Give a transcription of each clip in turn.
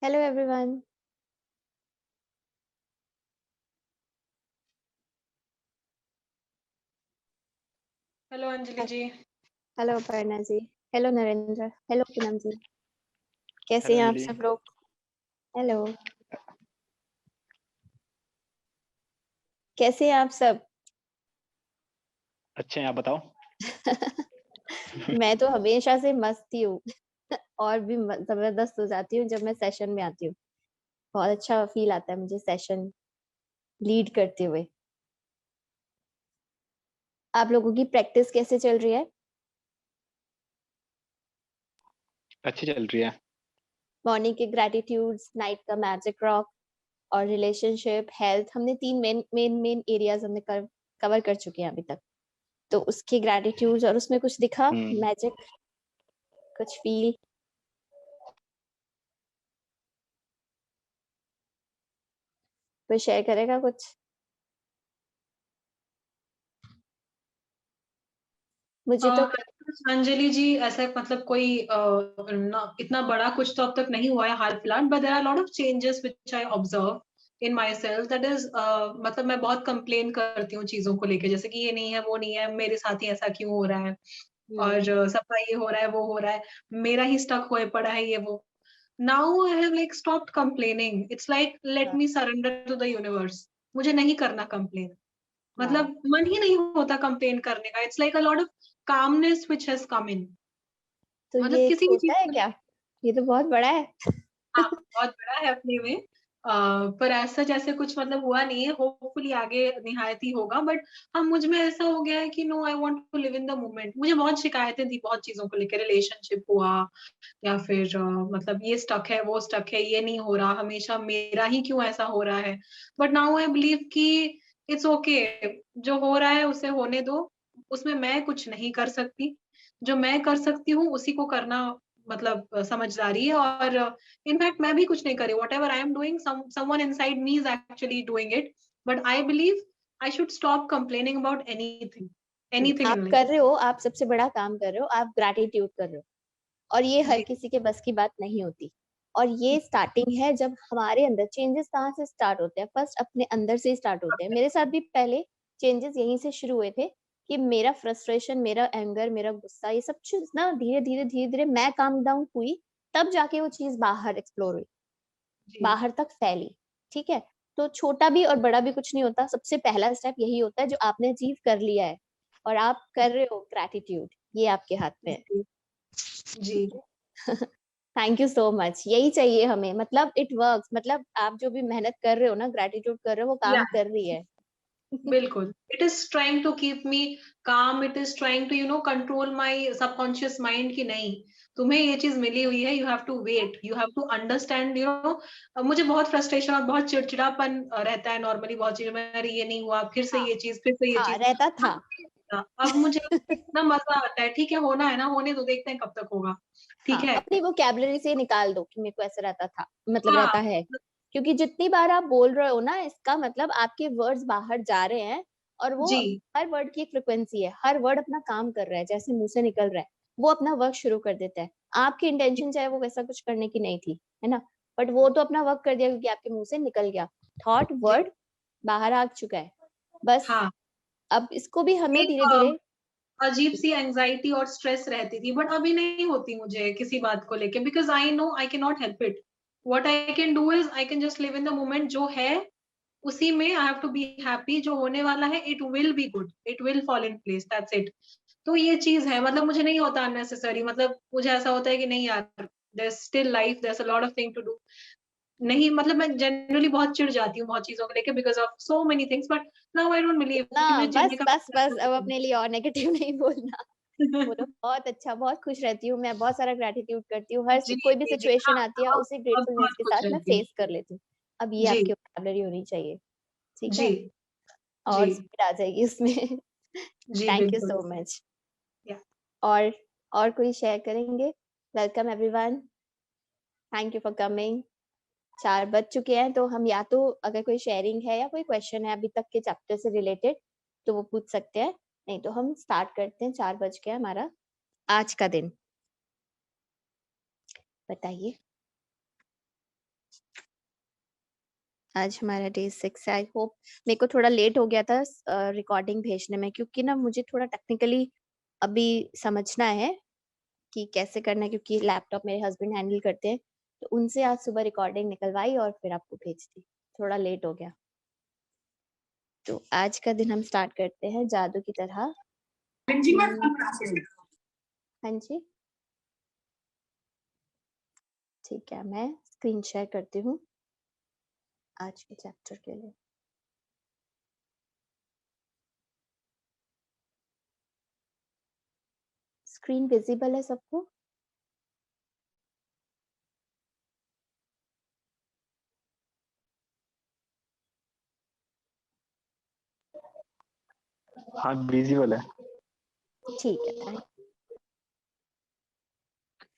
Hello everyone. Hello Anjali जी। Hello Aparna जी. Hello Narendra. Hello Poonam जी. कैसे hello हैं आप अंजलि। सब लोग? हेलो. कैसे हैं आप सब? अच्छे हैं, आप बताओ। मैं तो हमेशा से मस्त ही हूँ और भी जबरदस्त हो जाती हूँ जब मैं सेशन में आती हूँ. बहुत अच्छा फील आता है मुझे सेशन लीड करते हुए. आप लोगों की प्रैक्टिस कैसे चल रही है? अच्छी चल रही है। मॉर्निंग के ग्रेटिट्यूड्स, नाइट का मैजिक रॉक और रिलेशनशिप, हेल्थ, हमने 3 मेन एरियाज हमने कवर कर चुके हैं अभी तक. तो उसके ग्रेटिट्यूड्स और उसमें कुछ दिखा मैजिक, कुछ फील? कोई शेयर करेगा कुछ? मुझे तो अंजलि जी ऐसा मतलब कोई इतना बड़ा कुछ तो अब तक नहीं हुआ है हाल फिलहाल, but there are lot of changes which I observe in myself, that is मतलब मैं बहुत कंप्लेन करती हूँ चीजों को लेके, जैसे कि ये नहीं है वो नहीं है, मेरे साथ ही ऐसा क्यों हो रहा है, और सबका ये हो रहा है वो हो रहा है, मेरा ही स्टक होए पड़ा है ये वो. Now I have like stopped complaining. It's like let me surrender to the universe. मुझे नहीं करना कंप्लेन, मतलब मन ही नहीं होता कंप्लेन करने का. It's like a lot of calmness which has come in. तो मतलब ये किसी भी चीज छोटा है को. क्या? ये तो बहुत बड़ा है. हाँ, बहुत बड़ा है अपने में. पर ऐसा जैसे कुछ मतलब हुआ नहीं है. होपफुली आगे निहायत ही होगा, बट हम मुझ में ऐसा हो गया है कि no, I want to live in the moment. मुझे बहुत शिकायतें थी बहुत चीजों को लेकर, रिलेशनशिप हुआ या फिर मतलब ये स्टक है वो स्टक है, ये नहीं हो रहा, हमेशा मेरा ही क्यों ऐसा हो रहा है. बट नाउ आई बिलीव कि इट्स ओके. जो हो रहा है उसे होने दो. उसमें मैं कुछ नहीं कर सकती. जो मैं कर सकती हूँ उसी को करना मतलब समझदारी है. और इनफैक्ट मैं भी कुछ नहीं करी. What ever I am doing, someone inside me is actually doing it. But I believe I should stop complaining about anything आप इन कर लाइफ. रहे हो, आप सबसे बड़ा काम कर रहे हो, आप ग्रैटिट्यूड कर रहे हो. और ये हर जी किसी के बस की बात नहीं होती. और ये स्टार्टिंग है जब हमारे अंदर चेंजेस कहाँ से स्टार्ट होते हैं? फर्स्ट अपने अंदर से स्टार्ट होते हैं. मेरे साथ भी पहले चेंजेस यहीं से शुरू हुए थे कि मेरा फ्रस्ट्रेशन, मेरा एंगर, मेरा गुस्सा, ये सब चीज ना धीरे धीरे धीरे धीरे मैं काम डाउन हुई, तब जाके वो चीज बाहर एक्सप्लोर हुई, जी बाहर तक फैली. ठीक है. तो छोटा भी और बड़ा भी कुछ नहीं होता. सबसे पहला स्टेप यही होता है जो आपने अचीव कर लिया है और आप कर रहे हो ग्रैटिट्यूड. ये आपके हाथ में है. जी थैंक यू सो मच. यही चाहिए हमें. मतलब इट वर्क्स. मतलब आप जो भी मेहनत कर रहे हो ना, ग्रैटिट्यूड कर रहे हो, वो या काम कर रही है. बिल्कुल. It is trying to keep me calm. It is trying to control my subconscious mind की नहीं, तुम्हें ये चीज मिली हुई है, you have to wait, you have to understand. मुझे बहुत फ्रस्ट्रेशन और बहुत चिड़चिड़ापन रहता है नॉर्मली बहुत चीजों में. अरे ये नहीं हुआ, फिर से हाँ, ये चीज, फिर से ये हाँ चीज. रहता अब था. नहीं होता. अब मुझे इतना मजा आता है. ठीक है, होना है ना होने दो, देखते हैं कब तक होगा. ठीक हाँ, है. अपनी वोकैबुलरी से निकाल दो कि मेरे को ऐसा रहता था, मतलब हाँ रहता है. क्योंकि जितनी बार आप बोल रहे हो ना, इसका मतलब आपके वर्ड्स बाहर जा रहे हैं. और वो जी हर वर्ड की एक फ्रिक्वेंसी है. हर वर्ड अपना काम कर रहा है. जैसे मुंह से निकल रहा है, वो अपना वर्क शुरू कर देता है. आपकी इंटेंशन चाहे वो वैसा कुछ करने की नहीं थी, है ना, बट वो तो अपना वर्क कर दिया क्योंकि आपके मुंह से निकल गया. थॉट, जी वर्ड बाहर आ चुका है. बस हाँ. अब इसको भी हमें धीरे एक धीरे. अजीब सी एंजाइटी और स्ट्रेस रहती थी, बट अभी नहीं होती मुझे किसी बात को लेके, because I know I can not help it. What I can do is I can just live in the moment. जो है उसी में I have to be happy. जो होने वाला है it will be good, it will fall in place, that's it. तो ये चीज है. मतलब मुझे नहीं होता अननेसेसरी. मतलब मुझे ऐसा होता है कि नहीं यार, there still life, there a lot of thing to do. नहीं मतलब मैं जनरली बहुत चिढ़ जाती हूँ बहुत चीजों को लेके because of so many things. But now I don't believe ना, कि मुझे चिढ़ने बस का बस बस अब अपने लिए और नेगेटिव नहीं बोलना. बोलो बहुत अच्छा, बहुत खुश रहती हूँ मैं, बहुत सारा ग्रैटिट्यूड करती हूँ. जी कोई भी जी जी हाँ. सिचुएशन आती है अब उसे अब ग्रेटफुलनेस बहुत के खुश साथ मैं रहती हूँ. फेस कर लेती हूँ. अब ये जी आपकी वोकैबुलरी होनी चाहिए. ठीक जी है. जी और स्पीड आ जाएगी उसमें. जी थैंक यू बिल्कुल. So much. या और और कोई शेयर करेंगे? Welcome everyone. Thank you for coming. 4 बज चुके हैं, तो हम या तो अगर कोई शेयरिंग है या कोई क्वेश्चन है अभी तक के चैप्टर से रिलेटेड, तो वो पूछ सकते हैं. नहीं तो हम स्टार्ट करते हैं. 4 बज गया हमारा आज का दिन. बताइए. आज हमारा डे 6 है। आई होप मेरे को थोड़ा लेट हो गया था रिकॉर्डिंग भेजने में, क्योंकि ना मुझे थोड़ा टेक्निकली अभी समझना है कि कैसे करना है, क्योंकि लैपटॉप मेरे हस्बैंड हैंडल करते हैं, तो उनसे आज सुबह रिकॉर्डिंग निकलवाई और फिर आपको भेज दी। थोड़ा लेट हो गया। तो आज का दिन हम स्टार्ट करते हैं जादू की तरह। हाँ जी, ठीक है, मैं स्क्रीन शेयर करती हूँ आज के चैप्टर के लिए। स्क्रीन विजिबल है सबको? हाँ विजिबल है। ठीक है, थैंक।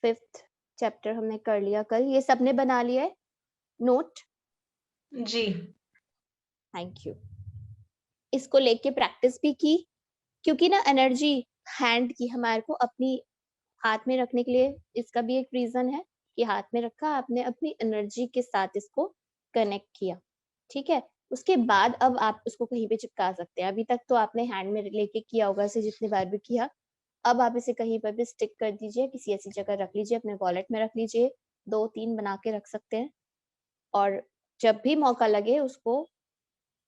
5th चैप्टर हमने कर लिया कल। ये सबने बना लिया है नोट? Ji thank you. इसको लेके प्रैक्टिस भी की, क्योंकि ना एनर्जी हैंड की हमारे को अपनी हाथ में रखने के लिए, इसका भी एक रीजन है कि हाथ में रखा, आपने अपनी एनर्जी के साथ इसको कनेक्ट किया, ठीक है। उसके बाद अब आप उसको कहीं पे चिपका सकते हैं। अभी तक तो आपने हैंड में लेके किया होगा, इसे जितनी बार भी किया। अब आप इसे कहीं पर भी स्टिक कर दीजिए, किसी ऐसी जगह रख लीजिए, अपने वॉलेट में रख लीजिए, 2-3 बना के रख सकते हैं। और जब भी मौका लगे उसको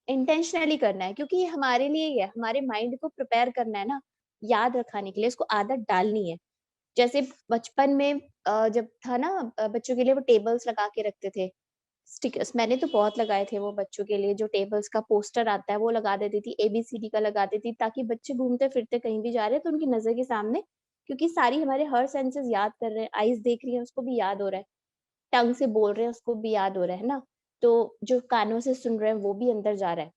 इंटेंशनली करना है, क्योंकि ये हमारे लिए ही है, हमारे माइंड को प्रिपेयर करना है ना, याद रखाने के लिए, इसको आदत डालनी है। जैसे बचपन में जब था ना, बच्चों के लिए वो टेबल्स लगा के रखते थे, स्टिकर्स। मैंने तो बहुत लगाए थे वो बच्चों के लिए, जो टेबल्स का पोस्टर आता है वो लगा देती थी, ABCD का लगा देती थी, ताकि बच्चे घूमते फिरते कहीं भी जा रहे हैं तो उनकी नजर के सामने, क्योंकि सारी हमारे हर सेंसेस याद कर रहे हैं, आईज देख रही है उसको भी याद हो रहा है, टंग से बोल रहे हैं उसको भी याद हो रहा है ना, तो जो कानों से सुन रहे हैं वो भी अंदर जा रहा है।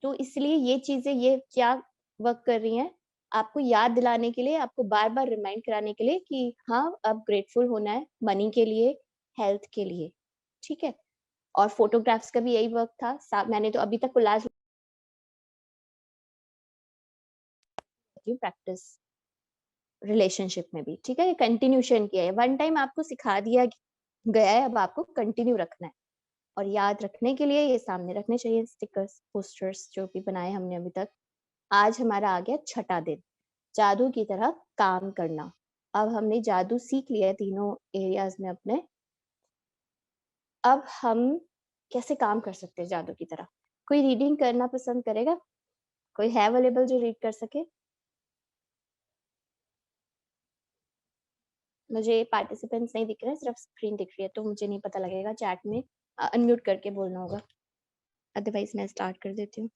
तो इसलिए ये चीजें, ये क्या वर्क कर रही हैं, आपको याद दिलाने के लिए, आपको बार बार रिमाइंड कराने के लिए कि हाँ, अब ग्रेटफुल होना है मनी के लिए, हेल्थ के लिए, ठीक है। और फोटोग्राफ्स का भी यही वर्क था। मैंने तो अभी तक कोलाज प्रैक्टिस रिलेशनशिप में भी, ठीक है। ये कंटिन्यूशन किया है, वन टाइम आपको सिखा दिया गया है, अब आपको कंटिन्यू रखना है। और याद रखने के लिए ये सामने रखने चाहिए स्टिकर्स, पोस्टर्स जो भी बनाए हमने अभी तक। आज हमारा आ गया छठा दिन, जादू की तरह काम करना। अब हमने जादू सीख लिया है तीनों एरियाज में अपने। अब हम कैसे काम कर सकते हैं जादू की तरह? कोई रीडिंग करना पसंद करेगा? कोई है अवेलेबल जो रीड कर सके? मुझे पार्टिसिपेंट्स नहीं दिख रहे हैं, सिर्फ स्क्रीन दिख रही है, तो मुझे नहीं पता लगेगा। चैट में अनम्यूट करके बोलना होगा, अदरवाइज मैं स्टार्ट कर देती हूँ।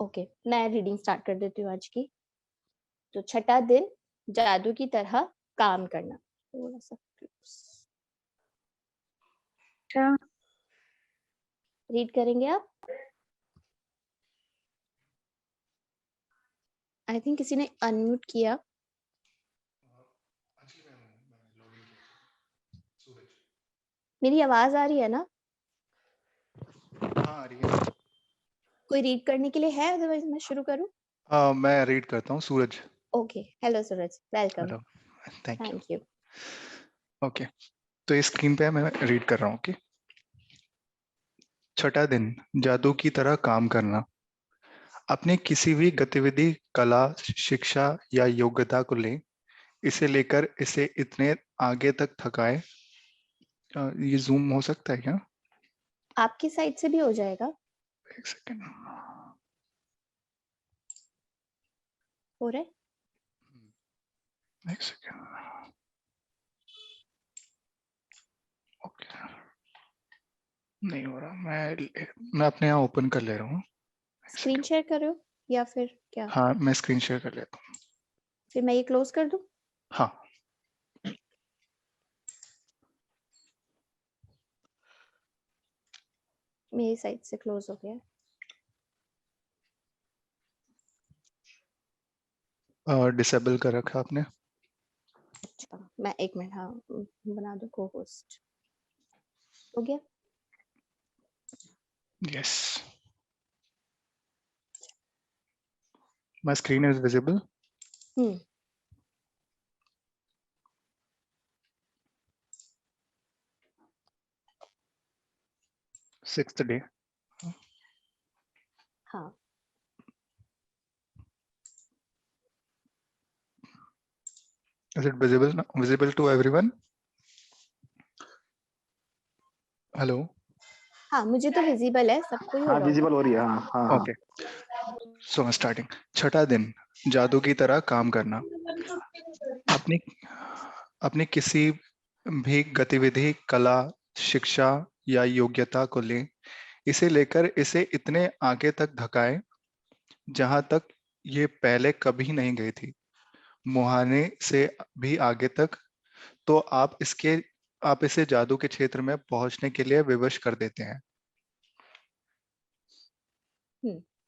ओके, मैं रीडिंग स्टार्ट कर देती हूँ आज की। तो छठा दिन, जादू की तरह काम करना। थोड़ा सा रीड करेंगे आप? आई थिंक किसी ने अनम्यूट किया। मेरी आवाज आ रही है ना? हाँ आ रही है। कोई रीड करने के लिए है, अदरवाइज मैं शुरू करूं? मैं रीड करता हूँ। Suraj. Okay, hello Suraj, welcome. Hello, thank you. Thank you. Okay, तो इस स्क्रीन पे मैं रीड कर रहा हूँ कि छठा दिन, जादू की तरह काम करना। अपने किसी भी गतिविधि, कला, शिक्षा या योग्यता को लें, इसे लेकर इसे इतने आगे तक थकाए। ये जूम हो सकता है क्या? आपकी साइड से भी हो जाएगा? एक सेकेंड। हो रहा है? एक सेकेंड। ओके, नहीं हो रहा। मैं अपने यहाँ ओपन कर ले रहा हूँ। स्क्रीन शेयर कर रहे हो या फिर क्या? हाँ, मैं स्क्रीन शेयर कर लेता हूँ। फिर मैं ये क्लोज कर दूं? हाँ, मेरी साइड से क्लोज हो गया। डिसेबल कर रखा आपने? अच्छा, मैं 1 मिनट, हाँ बना दो को होस्ट। हो गया? Yes, my screen is visible. 6th day. हाँ, Is it visible to everyone? Hello. हाँ, मुझे तो विजिबल है, सबको ही हो हाँ रहा होगा। विजिबल हो रही है, हाँ हाँ हाँ। Okay. So I'm starting. छठा दिन, जादू की तरह काम करना। अपनी अपनी किसी भी गतिविधि, कला, शिक्षा या योग्यता को लें, इसे लेकर इसे इतने आगे तक धकाएं जहां तक ये पहले कभी नहीं गई थी, मुहाने से भी आगे तक, तो आप इसे जादू के क्षेत्र में पहुंचने के लिए विवश कर देते हैं।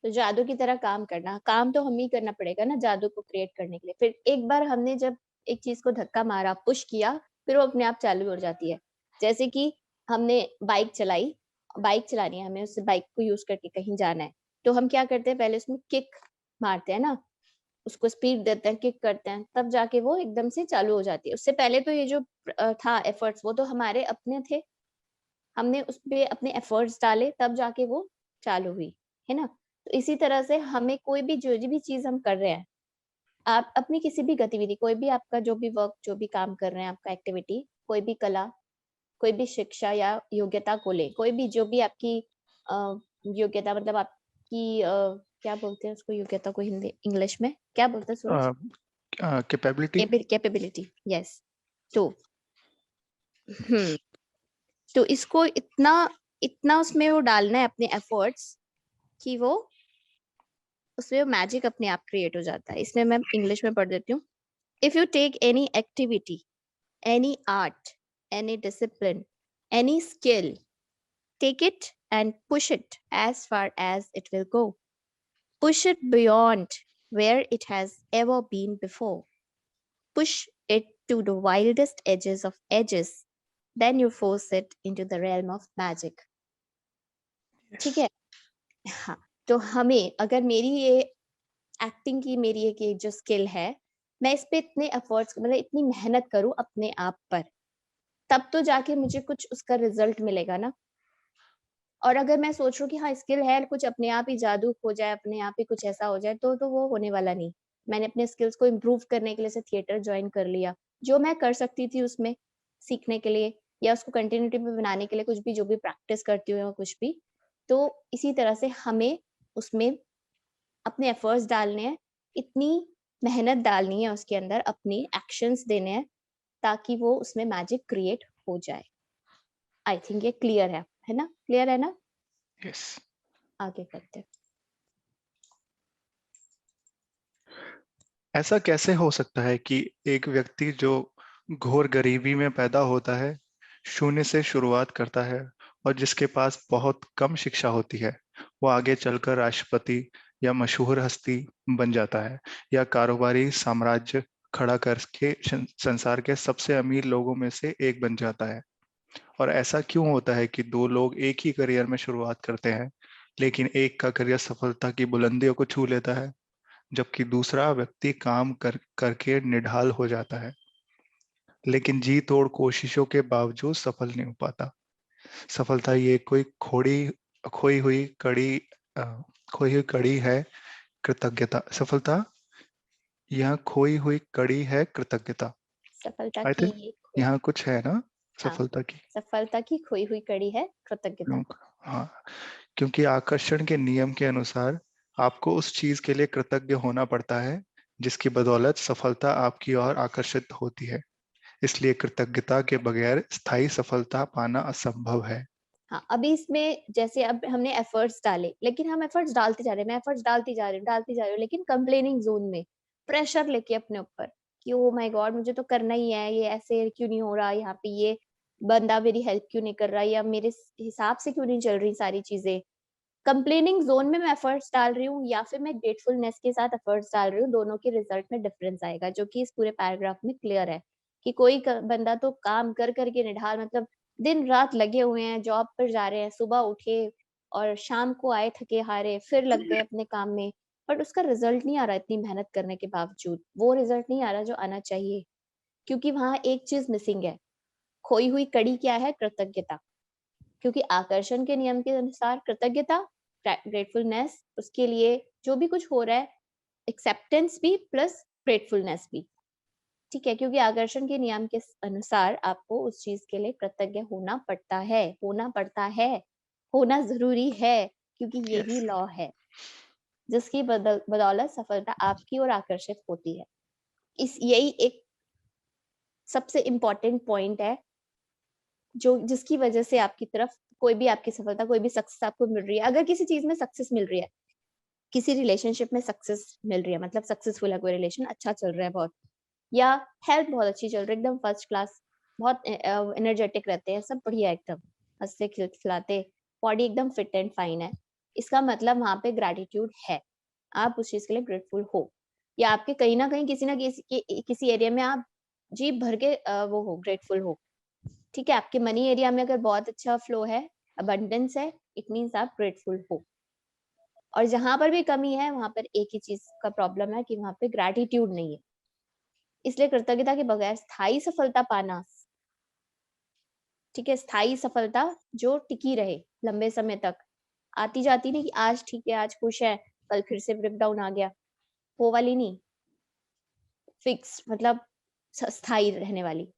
तो जादू की तरह काम करना, काम तो हमें ही करना पड़ेगा ना जादू को क्रिएट करने के लिए। फिर एक बार हमने जब एक चीज को धक्का मारा, पुश किया, फिर वो अपने आप चालू हो जाती है। जैसे कि हमने बाइक चलाई, बाइक चलानी है हमें, उस बाइक को यूज करके कहीं जाना है, तो हम क्या करते हैं, पहले उसमें किक मारते हैं ना, उसको स्पीड देते हैं, किक करते हैं, तब जाके वो एकदम से चालू हो जाती है। उससे पहले तो ये जो था एफर्ट्स, वो तो हमारे अपने थे, हमने उस पे अपने एफर्ट्स डाले, तब जाके वो चालू हुई, है ना। तो इसी तरह से हमें कोई भी जो भी चीज हम कर रहे हैं, आप अपनी किसी भी गतिविधि, कोई भी आपका जो भी वर्क, जो भी काम कर रहे हैं, आपका एक्टिविटी, कोई भी कला, कोई भी शिक्षा या योग्यता को ले, कोई भी जो भी आपकी योग्यता, मतलब आपकी क्या बोलते हैं उसको, योग्यता को हिंदी इंग्लिश में क्या बोलते हैं सूरज? कैपेबिलिटी। Capability, yes. तो तो इसको इतना इतना उसमें वो डालना है अपने एफर्ट्स, कि वो उसमें मैजिक अपने आप क्रिएट हो जाता है। इसमें मैं इंग्लिश में पढ़ देती हूँ। If you take any activity, any art, any discipline, any skill, take it and push it as far as it will go. Push it beyond where it has ever been before. Push it to the wildest edges of edges. Then you force it into the realm of magic. ठीक है? हाँ, तो हमें, अगर मेरी ये acting की मेरी एक जो स्किल है, मैं इस पे इतने एफर्ट्स, मतलब इतनी मेहनत करूं अपने आप पर, तब तो जाके मुझे कुछ उसका रिजल्ट मिलेगा ना। और अगर मैं सोच रहा हूँ कि हाँ स्किल है, कुछ अपने आप ही जादू हो जाए, अपने आप ही कुछ ऐसा हो जाए, तो वो होने वाला नहीं। मैंने अपने स्किल्स को इम्प्रूव करने के लिए से थिएटर ज्वाइन कर लिया, जो मैं कर सकती थी उसमें सीखने के लिए, या उसको कंटिन्यूटी में बनाने के लिए कुछ भी, जो भी प्रैक्टिस करती हूँ या कुछ भी। तो इसी तरह से हमें उसमें अपने एफर्ट्स डालने हैं, इतनी मेहनत डालनी है उसके अंदर, अपनी एक्शंस देने हैं, ताकि वो उसमें मैजिक क्रिएट हो जाए। आई थिंक ये क्लियर है ना? क्लियर है ना? यस। आगे करते हैं। ऐसा कैसे हो सकता है कि एक व्यक्ति जो घोर गरीबी में पैदा होता है, शून्य से शुरुआत करता है, और जिसके पास बहुत कम शिक्षा होती है, वो आगे चलकर राष्ट्रपति या मशहूर हस्ती बन जाता है, या कारोबारी साम्राज्य खड़ा करके संसार के सबसे अमीर लोगों में से एक बन जाता है? और ऐसा क्यों होता है कि दो लोग एक ही करियर में शुरुआत करते हैं, लेकिन एक का करियर सफलता की बुलंदियों को छू लेता है, जबकि दूसरा व्यक्ति काम करके निढाल हो जाता है, लेकिन जी तोड़ कोशिशों के बावजूद सफल नहीं हो पाता? सफलता ये कोई खोई हुई कड़ी अ, खोई हुई कड़ी है कृतज्ञता। सफलता यहाँ खोई हुई कड़ी है कृतज्ञता। सफलता आई की थिंक यहाँ कुछ है ना, हाँ, सफलता की। सफलता की खोई हुई कड़ी है कृतज्ञता। हाँ, क्योंकि आकर्षण के नियम के अनुसार आपको उस चीज के लिए कृतज्ञ होना पड़ता है जिसकी बदौलत सफलता आपकी ओर आकर्षित होती है। इसलिए कृतज्ञता के बगैर स्थायी सफलता पाना असंभव है। हाँ, अभी इसमें जैसे अब हमने एफर्ट्स डाले, लेकिन हम एफर्ट्स डालते जा रहे हैं, मैं एफर्ट्स डालती जा रही हूँ, लेकिन कंप्लेनिंग जोन में प्रेशर लेके अपने ऊपर कि ओ माय गॉड मुझे तो करना ही है, ये ऐसे क्यों नहीं हो रहा, यहाँ पे ये बंदा मेरी हेल्प क्यों नहीं कर रहा, या मेरे हिसाब से क्यों नहीं चल रही सारी चीजें। कंप्लेनिंग जोन में मैं एफर्ट्स डाल रही हूँ, या फिर मैं ग्रेटफुलनेस के साथ एफर्ट्स डाल रही हूँ, दोनों के रिजल्ट में डिफरेंस आएगा, जो कि इस पूरे पैराग्राफ में क्लियर है। कि कोई बंदा तो काम कर करके निढाल, मतलब दिन रात लगे हुए हैं, जॉब पर जा रहे हैं, सुबह उठे और शाम को आए थके हारे, फिर लग गए अपने काम में, बट उसका रिजल्ट नहीं आ रहा इतनी मेहनत करने के बावजूद, वो रिजल्ट नहीं आ रहा जो आना चाहिए, क्योंकि वहां एक चीज मिसिंग है। खोई हुई कड़ी क्या है? कृतज्ञता। क्योंकि आकर्षण के नियम के अनुसार कृतज्ञता, ग्रेटफुलनेस, उसके लिए जो भी कुछ हो रहा है, एक्सेप्टेंस भी प्लस ग्रेटफुलनेस भी, ठीक है, क्योंकि आकर्षण के नियम के अनुसार आपको उस चीज के लिए कृतज्ञ होना पड़ता है, होना जरूरी है, क्योंकि यही Yes. लॉ है जिसकी बदौलत सफलता आपकी ओर आकर्षित होती है। यही एक सबसे इम्पोर्टेंट पॉइंट है जो जिसकी वजह से आपकी तरफ कोई भी आपकी सफलता, कोई भी सक्सेस आपको मिल रही है। अगर किसी चीज में सक्सेस मिल रही है, किसी रिलेशनशिप में सक्सेस मिल रही है, मतलब सक्सेसफुल है कोई रिलेशन, अच्छा चल रहा है बहुत, या हेल्थ बहुत अच्छी चल रही है, एकदम फर्स्ट क्लास, बहुत एनर्जेटिक रहते हैं, सब बढ़िया, एकदम हंसते खिलाते, बॉडी एकदम फिट एंड फाइन है, इसका मतलब वहां पे ग्रेटिट्यूड है, आप उस चीज के लिए ग्रेटफुल हो। या आपके कहीं ना कहीं किसी ना किसी एरिया में आप जी भर के वो हो, ग्रेटफुल हो, ठीक है। आपके मनी एरिया में अगर बहुत अच्छा फ्लो है, अबंडेंस है, इट मीन्स आप ग्रेटफुल हो। और जहां पर भी कमी है वहां पर एक ही चीज का प्रॉब्लम है कि वहां पे ग्रेटिट्यूड नहीं है। इसलिए कृतज्ञता के बगैर स्थायी सफलता पाना, ठीक है, स्थायी सफलता जो टिकी रहे लंबे समय तक, आती जाती नहीं कि आज ठीक है, आज खुश है, कल फिर से ब्रेक डाउन आ गया, वो वाली नहीं, फिक्स, मतलब स्थायी रहने वाली,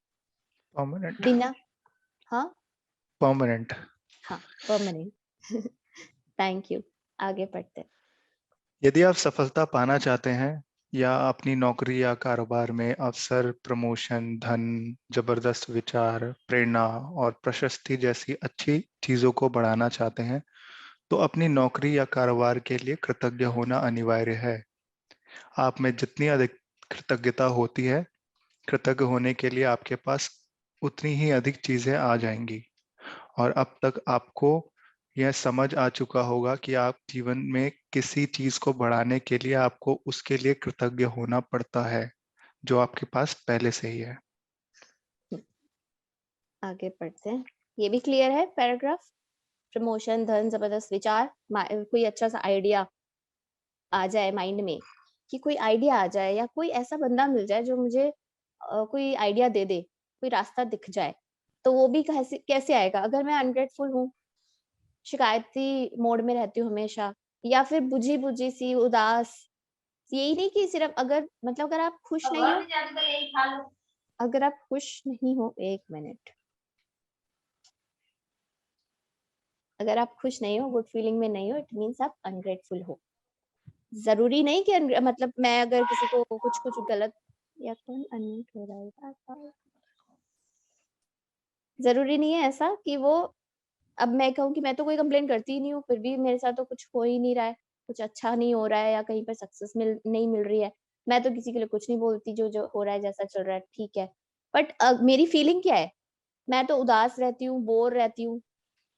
Permanent. बिना, हाँ Permanent. हाँ, परमानेंट। थैंक यू, आगे पढ़ते हैं। यदि आप सफलता पाना चाहते हैं या अपनी नौकरी या कारोबार में अवसर, प्रमोशन, धन, जबरदस्त विचार, प्रेरणा और प्रशस्ति जैसी अच्छी चीजों को बढ़ाना चाहते हैं, तो अपनी नौकरी या कारोबार के लिए कृतज्ञ होना अनिवार्य है। आप में जितनी अधिक कृतज्ञता होती है, कृतज्ञ होने के लिए आपके पास उतनी ही अधिक चीजें आ जाएंगी। और अब तक आपको यह समझ आ चुका होगा कि आप जीवन में किसी चीज को बढ़ाने के लिए आपको उसके लिए कृतज्ञ होना पड़ता है जो आपके पास पहले से ही है। आगे पढ़ते हैं। ये भी क्लियर है पैराग्राफ? प्रमोशन, धन, जबरदस्त विचार, कोई अच्छा सा आइडिया आ जाए माइंड में, कि कोई आइडिया आ जाए या कोई ऐसा बंदा मिल जाए जो मुझे कोई आइडिया दे दे, कोई रास्ता दिख जाए, तो वो भी कैसे कैसे आएगा अगर मैं अनग्रेटफुल हूँ, शिकायती मोड में रहती हूँ हमेशा, या फिर बुझी बुझी सी उदास। यही नहीं कि सिर्फ अगर, मतलब अगर आप खुश नहीं हो, अगर आप खुश नहीं हो, एक मिनट, अगर आप खुश नहीं हो, गुड फीलिंग में नहीं हो, इट मीन्स आप अनग्रेटफुल हो। जरूरी नहीं कि मतलब मैं अगर किसी को कुछ कुछ गलत, या कौन अनम्यूट हो रहा है, जरूरी नहीं है ऐसा कि वो, अब मैं कहूँ कि मैं तो कोई कंप्लेन करती ही नहीं हूँ, फिर भी मेरे साथ तो कुछ हो ही नहीं रहा है, कुछ अच्छा नहीं हो रहा है, या कहीं पर सक्सेस नहीं मिल रही है, मैं तो किसी के लिए कुछ नहीं बोलती, जो जो हो रहा है, जैसा चल रहा है ठीक है, बट मेरी फीलिंग क्या है, मैं तो उदास रहती हूँ, बोर रहती हूँ।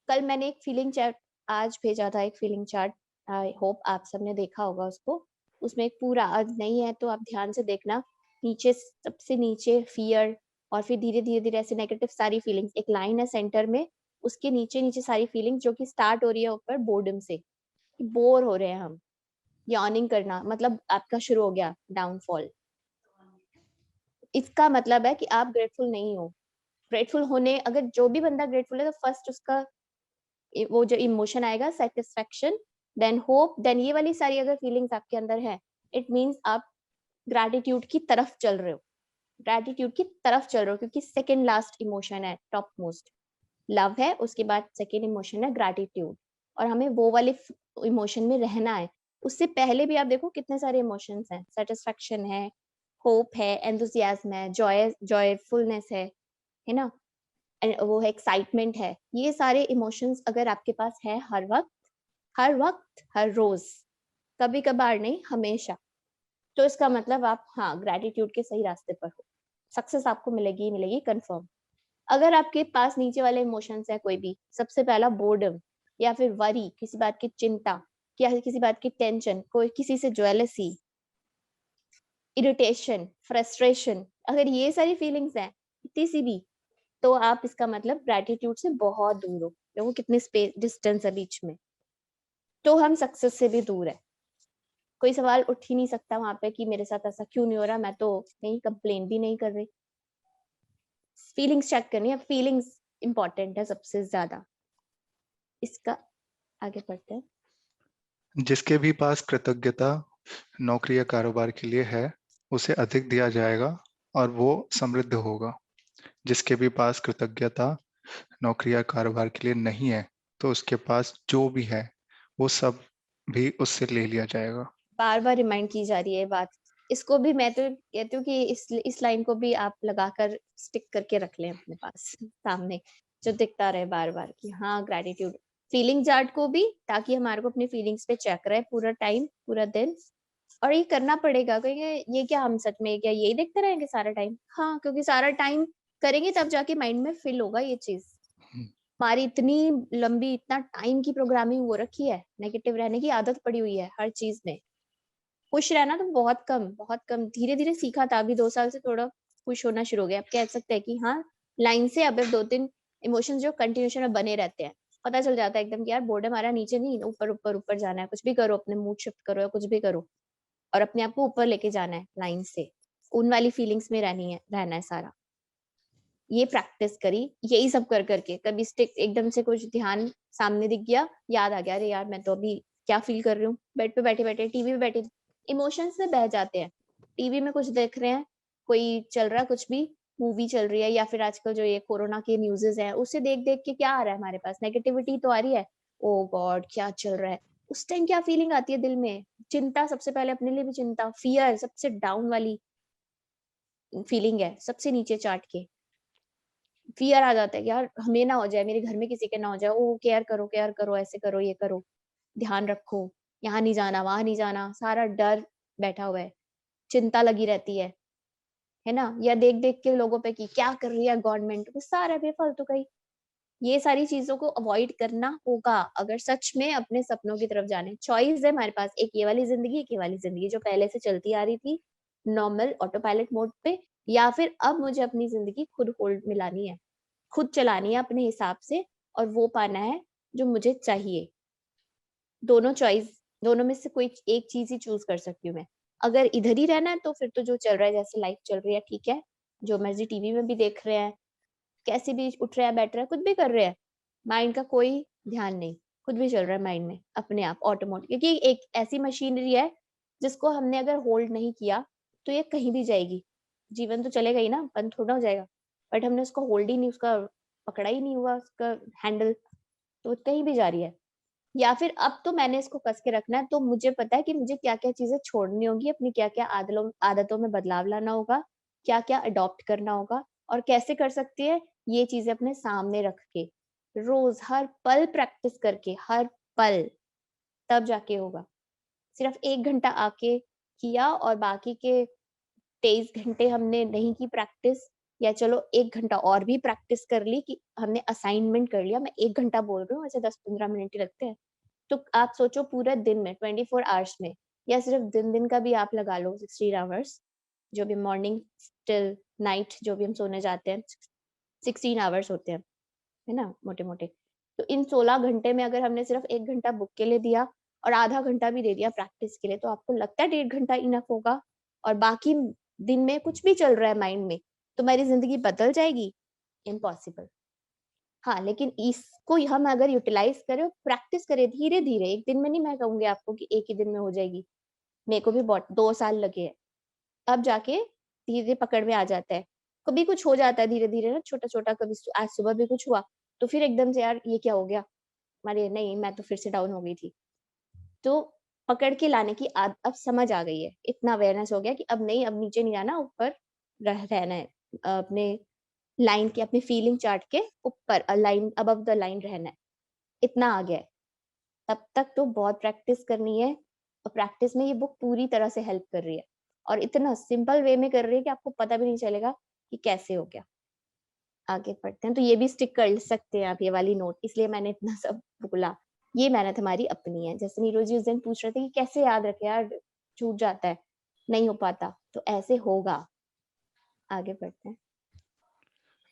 कल मैंने एक फीलिंग चैट आज भेजा था, एक फीलिंग चार्ट, आई होप आप सबने देखा होगा उसको। उसमें एक पूरा, आज नहीं है तो आप ध्यान से देखना, नीचे सबसे नीचे फियर, और फिर धीरे धीरे धीरे ऐसे नेगेटिव सारी फीलिंग्स, एक लाइन है सेंटर में, उसके नीचे नीचे सारी फीलिंग्स जो कि स्टार्ट हो रही है ऊपर बोर्डम से, बोर हो रहे हैं हम, यॉर्निंग करना, मतलब आपका शुरू हो गया डाउनफॉल। इसका मतलब है कि आप ग्रेटफुल नहीं हो। ग्रेटफुल होने, अगर जो भी बंदा ग्रेटफुल है तो फर्स्ट उसका वो जो इमोशन आएगा सेटिस्फेक्शन, देन होप, देन ये वाली सारी अगर फीलिंग्स आपके अंदर है, इट मीन्स आप ग्रैटिट्यूड की तरफ चल रहे हो, ग्रैटिट्यूड की तरफ चल रहे हो, क्योंकि सेकंड लास्ट इमोशन है, टॉप मोस्ट लव है, उसके बाद सेकंड इमोशन है ग्रैटिट्यूड, और हमें वो वाले इमोशन में रहना है। उससे पहले भी आप देखो कितने सारे इमोशंस हैं, सेटिस्फेक्शन है, होप है, एंथुसियाज्म है, जॉयफुलनेस है ना, वो है एक्साइटमेंट है, ये सारे इमोशंस अगर आपके पास है हर वक्त हर रोज, कभी कभार नहीं, हमेशा, तो इसका मतलब आप, हाँ, ग्रैटिट्यूड के सही रास्ते पर हो, सक्सेस आपको मिलेगी ही मिलेगी कंफर्म। अगर आपके पास नीचे वाले इमोशंस है कोई भी, सबसे पहला बोर्डम, या फिर वरी, किसी बात की चिंता, या किसी बात की टेंशन, कोई किसी से ज्वेलसी, इरिटेशन, फ्रस्ट्रेशन, अगर ये सारी फीलिंग्स हैं किसी सी भी, तो आप, इसका मतलब ग्रैटिट्यूड से बहुत दूर हो। देखो कितनी स्पेस डिस्टेंस है बीच में, तो हम सक्सेस से भी दूर है। कोई सवाल उठ ही नहीं सकता वहां पे कि मेरे साथ ऐसा क्यों नहीं हो रहा, मैं तो कहीं कंप्लेन भी नहीं कर रही। फीलिंग्स चेक करनी है, फीलिंग्स इंपॉर्टेंट है सबसे ज्यादा। इसका आगे पढ़ते हैं। जिसके भी पास कृतज्ञता नौकरी या कारोबार के लिए है, उसे अधिक दिया जाएगा और वो समृद्ध होगा। जिसके भी पास कृतज्ञता नौकरी या कारोबार के लिए नहीं है, तो उसके पास जो भी है वो सब भी उससे ले लिया जाएगा। बार बार रिमाइंड की जा रही है बात। इसको भी मैं तो कहती हूँ कि इस लाइन को भी आप लगाकर स्टिक करके रख लें अपने पास सामने, जो दिखता रहे बार बार कि हाँ ग्रेटिट्यूड। फीलिंग चार्ट को भी, ताकि हमारे को अपनी फीलिंग्स पे चेक रहे पूरा टाइम, पूरा दिन। और ये करना पड़ेगा, क्योंकि ये क्या हम सच में क्या यही देखते रहेंगे सारा टाइम? हाँ, क्योंकि सारा टाइम करेंगे तब जाके माइंड में फिल होगा ये चीज। हमारी इतनी लंबी, इतना टाइम की प्रोग्रामिंग हो रखी है, नेगेटिव रहने की आदत पड़ी हुई है हर चीज में। खुश रहना तो बहुत कम धीरे धीरे सीखा था। अभी 2 साल से थोड़ा खुश होना शुरू हो गया। आप कह सकते हैं कि हाँ लाइन से अब 2-3 इमोशंस जो कंटिन्यूशन में बने रहते हैं, पता चल जाता है एकदम कि यार बोर्डम आ रहा है, नीचे नहीं, ऊपर ऊपर ऊपर जाना है। कुछ भी करो, अपने मूड शिफ्ट करो या कुछ भी करो, और अपने आप को ऊपर लेके जाना है लाइन से। उन वाली फीलिंग्स में रहना है सारा। ये प्रैक्टिस करी, यही सब कर करके कभी स्टिक एकदम से कुछ ध्यान सामने दिख गया, याद आ गया, अरे यार मैं तो अभी क्या फील कर रही हूँ, बेड पे बैठे बैठे, टीवी पे बैठे, इमोशंस में बह जाते हैं। टीवी में कुछ देख रहे हैं, कोई चल रहा है, कुछ भी मूवी चल रही है, या फिर आजकल जो ये कोरोना के न्यूज़ेस है, उससे देख देख के क्या आ रहा है हमारे पास, नेगेटिविटी तो आ रही है। ओ गॉड क्या चल रहा है, उस टाइम क्या फीलिंग आती है दिल में? चिंता, सबसे पहले अपने लिए भी चिंता, फियर सबसे डाउन वाली फीलिंग है, सबसे नीचे चार्ट के। फियर आ जाता है कि यार हमें ना हो जाए, मेरे घर में किसी के ना हो जाए, ओ केयर करो, ऐसे करो, ये करो, ध्यान रखो, यहाँ नहीं जाना, वहां नहीं जाना, सारा डर बैठा हुआ है, चिंता लगी रहती है ना? या देख देख के लोगों पे कि क्या कर रही है गवर्नमेंट, वो सारा बेफालतू का ही। ये सारी चीजों को अवॉइड करना होगा अगर सच में अपने सपनों की तरफ जाने। चॉइस है हमारे पास, एक ये वाली जिंदगी, एक ये वाली जिंदगी जो पहले से चलती आ रही थी नॉर्मल ऑटो पायलट मोड पे, या फिर अब मुझे अपनी जिंदगी खुद होल्ड में लानी है, खुद चलानी है अपने हिसाब से, और वो पाना है जो मुझे चाहिए। दोनों चॉइस, दोनों में से कोई एक चीज ही चूज कर सकती हूँ मैं। अगर इधर ही रहना है तो फिर तो जो चल रहा है, जैसे लाइफ चल रही है ठीक है, जो मर्जी टीवी में भी देख रहे हैं, कैसे भी उठ रहा है, बैठ रहा है, कुछ भी कर रहे हैं, माइंड का कोई ध्यान नहीं, कुछ भी चल रहा है माइंड में अपने आप ऑटोमेटिक। क्योंकि एक ऐसी मशीनरी है जिसको हमने अगर होल्ड नहीं किया तो ये कहीं भी जाएगी। जीवन तो चलेगा ही ना, बंद थोड़ा हो जाएगा, बट हमने उसको होल्ड ही नहीं, उसका पकड़ा ही नहीं हुआ, उसका हैंडल, तो कहीं भी जा रही है। या फिर अब तो मैंने इसको कस के रखना है, तो मुझे पता है कि मुझे क्या-क्या चीजें छोड़नी होगी, अपनी क्या-क्या आदतों में बदलाव लाना होगा, क्या-क्या अडॉप्ट करना होगा, और कैसे कर सकती है ये चीजें अपने सामने रख के, रोज हर पल प्रैक्टिस करके, हर पल, तब जाके होगा। सिर्फ 1 घंटा आके किया और बाकी के 23 घंटे हमने नहीं की प्रैक्टिस, या चलो 1 घंटा और भी प्रैक्टिस कर ली कि हमने असाइनमेंट कर लिया। मैं 1 घंटा बोल रही हूँ, वैसे 10-15 मिनट ही लगते हैं। तो आप सोचो पूरा दिन में 24 आवर्स में, या सिर्फ दिन-दिन का भी आप लगा लो 16 आवर्स, जो भी मॉर्निंग टिल नाइट जो भी हम सोने जाते हैं, 16 आवर्स होते हैं, है ना? मोटे-मोटे। तो इन 16 घंटे में अगर हमने सिर्फ 1 घंटा बुक के लिए दिया और आधा घंटा भी दे दिया प्रैक्टिस के लिए, तो आपको लगता है 1.5 घंटा इनफ होगा? और बाकी दिन में कुछ भी चल रहा है माइंड में, तुम्हारी ज़िंदगी बदल जाएगी? इम्पॉसिबल। हाँ, लेकिन इसको हम अगर यूटिलाइज़ करें और प्रैक्टिस करें धीरे-धीरे, एक दिन में नहीं, मैं कहूँगी आपको कि एक ही दिन में हो जाएगी। मेरे को भी बहुत 2 साल लगे हैं। अब जाके धीरे-धीरे पकड़ में आ जाता है। कभी कुछ हो जाता है धीरे-धीरे ना, छोटा-छोटा, कभी आज सुबह भी कुछ हुआ, तो फिर एकदम से यार ये क्या हो गया? अरे नहीं, मैं तो फिर से डाउन हो गई थी। तो पकड़ के लाने की अब समझ आ गई है। इतना अवेयरनेस हो गया कि अब नहीं, अब नीचे नहीं जाना, ऊपर रहना है। अपने लाइन के, अपने फीलिंग चार्ट के ऊपर, लाइन अबव द लाइन रहना है। इतना आ गया है। तब तक तो बहुत प्रैक्टिस करनी है, और प्रैक्टिस में ये बुक पूरी तरह से हेल्प कर रही है, और इतना सिंपल वे में कर रही है कि आपको पता भी नहीं चलेगा कि कैसे हो गया। आगे बढ़ते हैं, तो ये भी स्टिक कर सकते हैं आप ये वाली नोट, इसलिए मैंने इतना सब बोला। ये मेहनत हमारी अपनी है। जैसे नीरज जी उस दिन पूछ रहे थे कि कैसे याद रखें यार, छूट जाता है, नहीं हो पाता, तो ऐसे होगा। आगे बढ़ते हैं।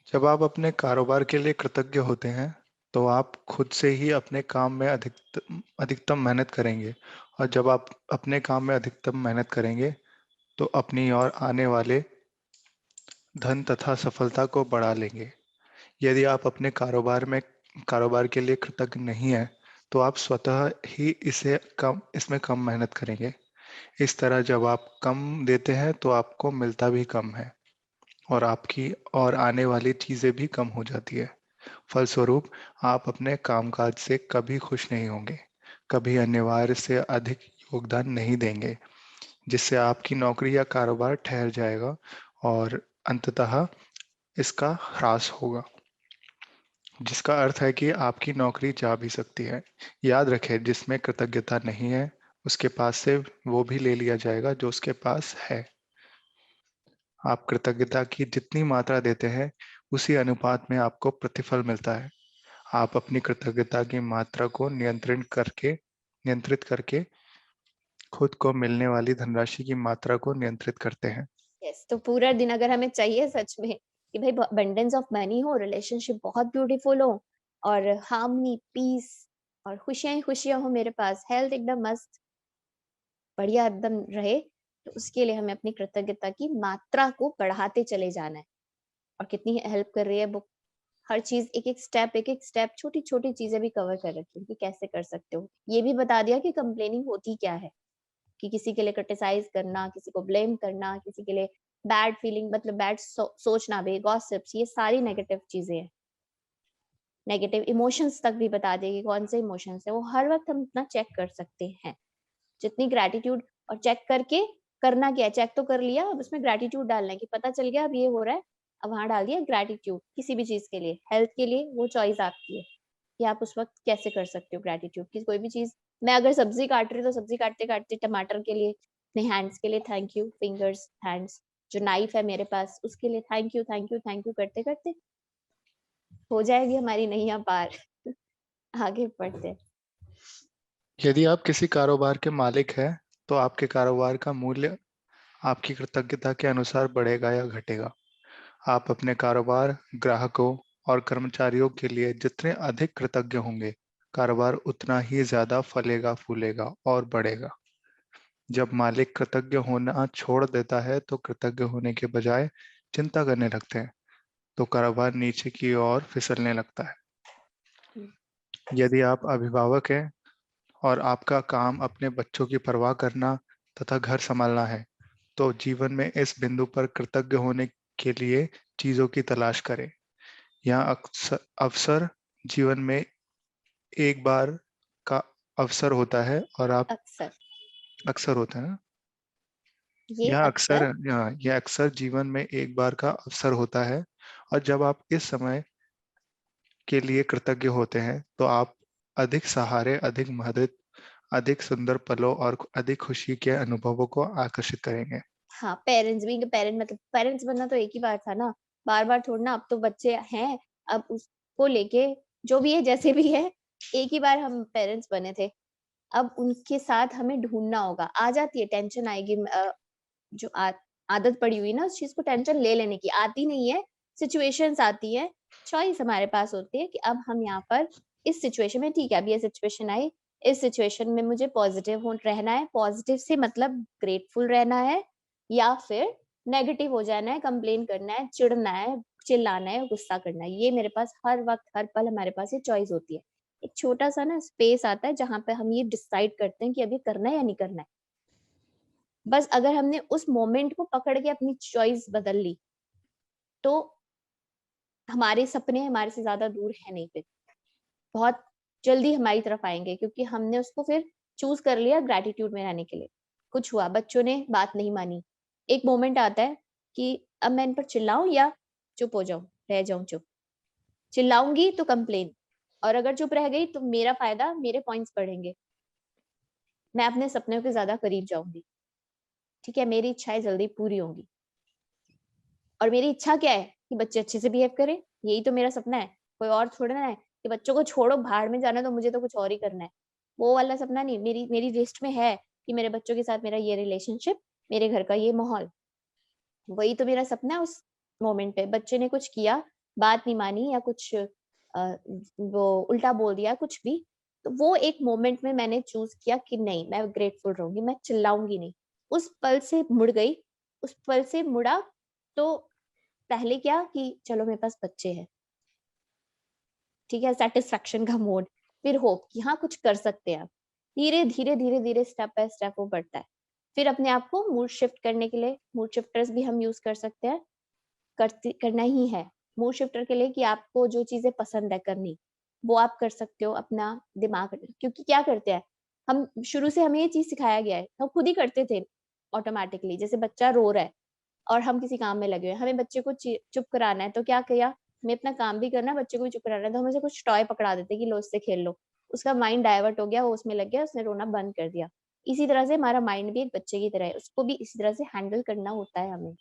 जब आप अपने कारोबार के लिए कृतज्ञ होते हैं, तो आप खुद से ही अपने काम में अधिकतम मेहनत करेंगे, और जब आप अपने काम में अधिकतम मेहनत करेंगे, तो अपनी ओर आने वाले धन तथा सफलता को बढ़ा लेंगे। यदि आप अपने कारोबार में कारोबार के लिए कृतज्ञ नहीं है, तो आप स्वतः ही इसमें कम मेहनत करेंगे। इस तरह जब आप कम देते हैं तो आपको मिलता भी कम है और आपकी और आने वाली चीजें भी कम हो जाती है। फलस्वरूप आप अपने कामकाज से कभी खुश नहीं होंगे, कभी अनिवार्य से अधिक योगदान नहीं देंगे, जिससे आपकी नौकरी या कारोबार ठहर जाएगा और अंततः इसका ह्रास होगा, जिसका अर्थ है कि आपकी नौकरी जा भी सकती है। याद रखें, जिसमें कृतज्ञता नहीं है, उसके पास से वो भी ले लिया जाएगा जो उसके पास है। आप कृतज्ञता की जितनी मात्रा देते हैं, उसी अनुपात में आपको प्रतिफल मिलता है। आप अपनी कृतज्ञता की मात्रा को नियंत्रित करके खुद को मिलने वाली धनराशि की मात्रा को नियंत्रित करते हैं। यस, तो पूरा दिन अगर हमें चाहिए सच में कि भाई अबंडेंस ऑफ मनी हो, रिलेशनशिप बहुत ब्यूटीफुल हो और हार्मनी, पीस और खुशियां ही खुशियां हो मेरे पास, हेल्थ एकदम मस्त बढ़िया एकदम रहे, तो उसके लिए हमें अपनी कृतज्ञता की मात्रा को बढ़ाते चले जाना है। और कितनी हेल्प कर रही है बुक, हर चीज एक एक स्टेप छोटी छोटी चीजें भी कवर कर रखी है कि कैसे कर सकते हो। ये भी बता दिया कि कंप्लेनिंग होती क्या है, कि किसी के लिए क्रिटिसाइज करना, किसी को ब्लेम करना, किसी के लिए बैड फीलिंग मतलब बैड सोचना भी, गॉसिप्स, ये सारी नेगेटिव चीजें हैं। नेगेटिव इमोशंस तक भी बता देगी कौन से इमोशंस है, वो हर वक्त हम अपना चेक कर सकते हैं। जितनी ग्रेटिट्यूड और चेक करके करना क्या है, चेक तो कर लिया, अब उसमें ग्रेटिट्यूड डालना है कि पता चल गया अब ये हो रहा है, अब वहां डाल दिया ग्रेटिट्यूड। किसी भी चीज के लिए, हेल्थ के लिए वो चॉइस आपकी है कि आप उस वक्त कैसे कर सकते हो ग्रेटिट्यूड की कोई भी चीज। मैं अगर सब्जी काट रही हूँ तो सब्जी काटते काटते टमाटर के लिए अपने हैंड्स के लिए थैंक यू, फिंगर्स, हैंड्स, जो नाइफ है मेरे पास उसके लिए thank you thank you thank you करते करते हो जाएगी हमारी नैया पार। आगे बढ़ते हैं। यदि आप किसी कारोबार के मालिक हैं, तो आपके कारोबार का मूल्य आपकी कृतज्ञता के अनुसार बढ़ेगा या घटेगा। आप अपने कारोबार, ग्राहकों और कर्मचारियों के लिए जितने अधिक कृतज्ञ होंगे, कारोबार उतना ही ज्यादा फलेगा, फूलेगा और बढ़ेगा। जब मालिक कृतज्ञ होना छोड़ देता है तो कृतज्ञ होने के बजाय चिंता करने लगते हैं, तो कारोबार नीचे की ओर फिसलने लगता है। यदि आप अभिभावक हैं और आपका काम अपने बच्चों की परवाह करना तथा घर संभालना है, तो जीवन में इस बिंदु पर कृतज्ञ होने के लिए चीजों की तलाश करें। यह अवसर जीवन में एक बार का अवसर होता है और आप अक्सर, अक्सर होता है ना? ये अक्सर यह अक्सर जीवन में एक बार का अवसर होता है और जब आप इस समय के लिए कृतज्ञ होते हैं, तो आप अधिक सहारे, अधिक मदद, अधिक सुंदर पलों और अधिक खुशी के अनुभवों को आकर्षित करेंगे। हाँ, पेरेंट्स बीइंग अ पेरेंट मतलब पेरेंट्स बनना तो एक ही बार था ना, बार-बार थोड़ी ना। अब तो बच्चे हैं, अब उसको लेके जो भी है जैसे भी है, एक ही बार हम पेरेंट्स बने थे। अब उनके साथ हमें ढूँढना होगा। आ जाती है, टेंशन आएगी, जो आदत पड़ी हुई ना उस चीज़ को टेंशन ले लेने की, आती नहीं है, सिचुएशंस आती है, चॉइस हमारे पास होती है कि अब हम यहाँ पर इस सिचुएशन में ठीक है, अब ये सिचुएशन आई, इस सिचुएशन में मुझे पॉजिटिव हो रहना है, पॉजिटिव से मतलब ग्रेटफुल रहना है या फिर नेगेटिव हो जाना है, कंप्लेन करना है, चिढ़ना है, चिल्लाना है, गुस्सा करना है। ये मेरे पास हर वक़्त, हर पल हमारे पास ये चॉइस होती है। एक छोटा-सा ना स्पेस आता है जहाँ पे हम ये डिसाइड करते हैं कि अब ये करना है या नहीं करना है। बस अगर हमने उस मोमेंट को पकड़ के अपनी चॉइस बदल ली, तो हमारे सपने हमारे से ज़्यादा दूर है नहीं फिर। बहुत जल्दी हमारी तरफ आएँगे क्योंकि हमने उसको फिर चूज़ कर लिया ग्रैटिट्यूड में रहने के लिए। कुछ हुआ, बच्चों ने बात नहीं मानी। एक मोमेंट आता है कि अब मैं इन पर चिल्लाऊँ या चुप हो जाऊँ, रह जाऊँ चुप। चिल्लाऊँगी तो कंप्लेन, और अगर चुप रह गई तो मेरा फ़ायदा, मेरे पॉइंट्स बढ़ेंगे। मैं अपने सपनों के ज़्यादा करीब जाऊँगी। ठीक है? मेरी इच्छाएँ जल्दी पूरी होंगी। और मेरी इच्छा क्या है कि बच्चे अच्छे से बिहेव करें, यही तो मेरा सपना है। कोई और थोड़ा ना है कि बच्चों को छोड़ो भाड़ में जाना, तो मुझे तो कुछ और ही करना है। वो वाला सपना नहीं, मेरी मेरी लिस्ट में है कि मेरे बच्चों के साथ मेरा ये रिलेशनशिप, मेरे घर का ये माहौल, वही तो मेरा सपना है उस मोमेंट पे। बच्चे ने कुछ किया, बात नहीं मानी या कुछ वो उल्टा बोल दिया कुछ भी, तो वो एक मोमेंट में मैंने चूज़ किया कि नहीं, मैं ग्रेटफुल रहूँगी, मैं चिल्लाऊँगी नहीं। उस पल से मुड़ गई, उस पल से मुड़ा तो पहले क्या कि चलो मेरे पास बच्चे हैं। ठीक है, सेटिस्फेक्शन का मोड, फिर होप कि हाँ कुछ कर सकते हैं आप। धीरे धीरे धीरे धीरे स्टेप बाय स्टेप वो बढ़ता है। फिर अपने आप को मूड शिफ्ट करने के लिए मूड शिफ्टर्स भी हम यूज कर सकते हैं, करना ही है मूड शिफ्टर के लिए कि आपको जो चीजें पसंद है करनी वो आप कर सकते हो अपना दिमाग। क्योंकि क्या करते हैं हम, शुरू से हमें ये चीज सिखाया गया है, हम खुद ही करते थे ऑटोमेटिकली। जैसे बच्चा रो रहा है और हम किसी काम में लगे हुए हैं, हमें बच्चे को चुप कराना है, तो क्या किया, हमें अपना काम भी करना है, बच्चे को भी चुप कराना है, तो हम उसे कुछ टॉय पकड़ा देते कि लो इससे खेल लो। उसका माइंड डाइवर्ट हो गया, वो उसमें लग गया, उसने रोना बंद कर दिया। इसी तरह से हमारा माइंड भी एक बच्चे की तरह है, उसको भी इसी तरह से हैंडल करना होता है हमें।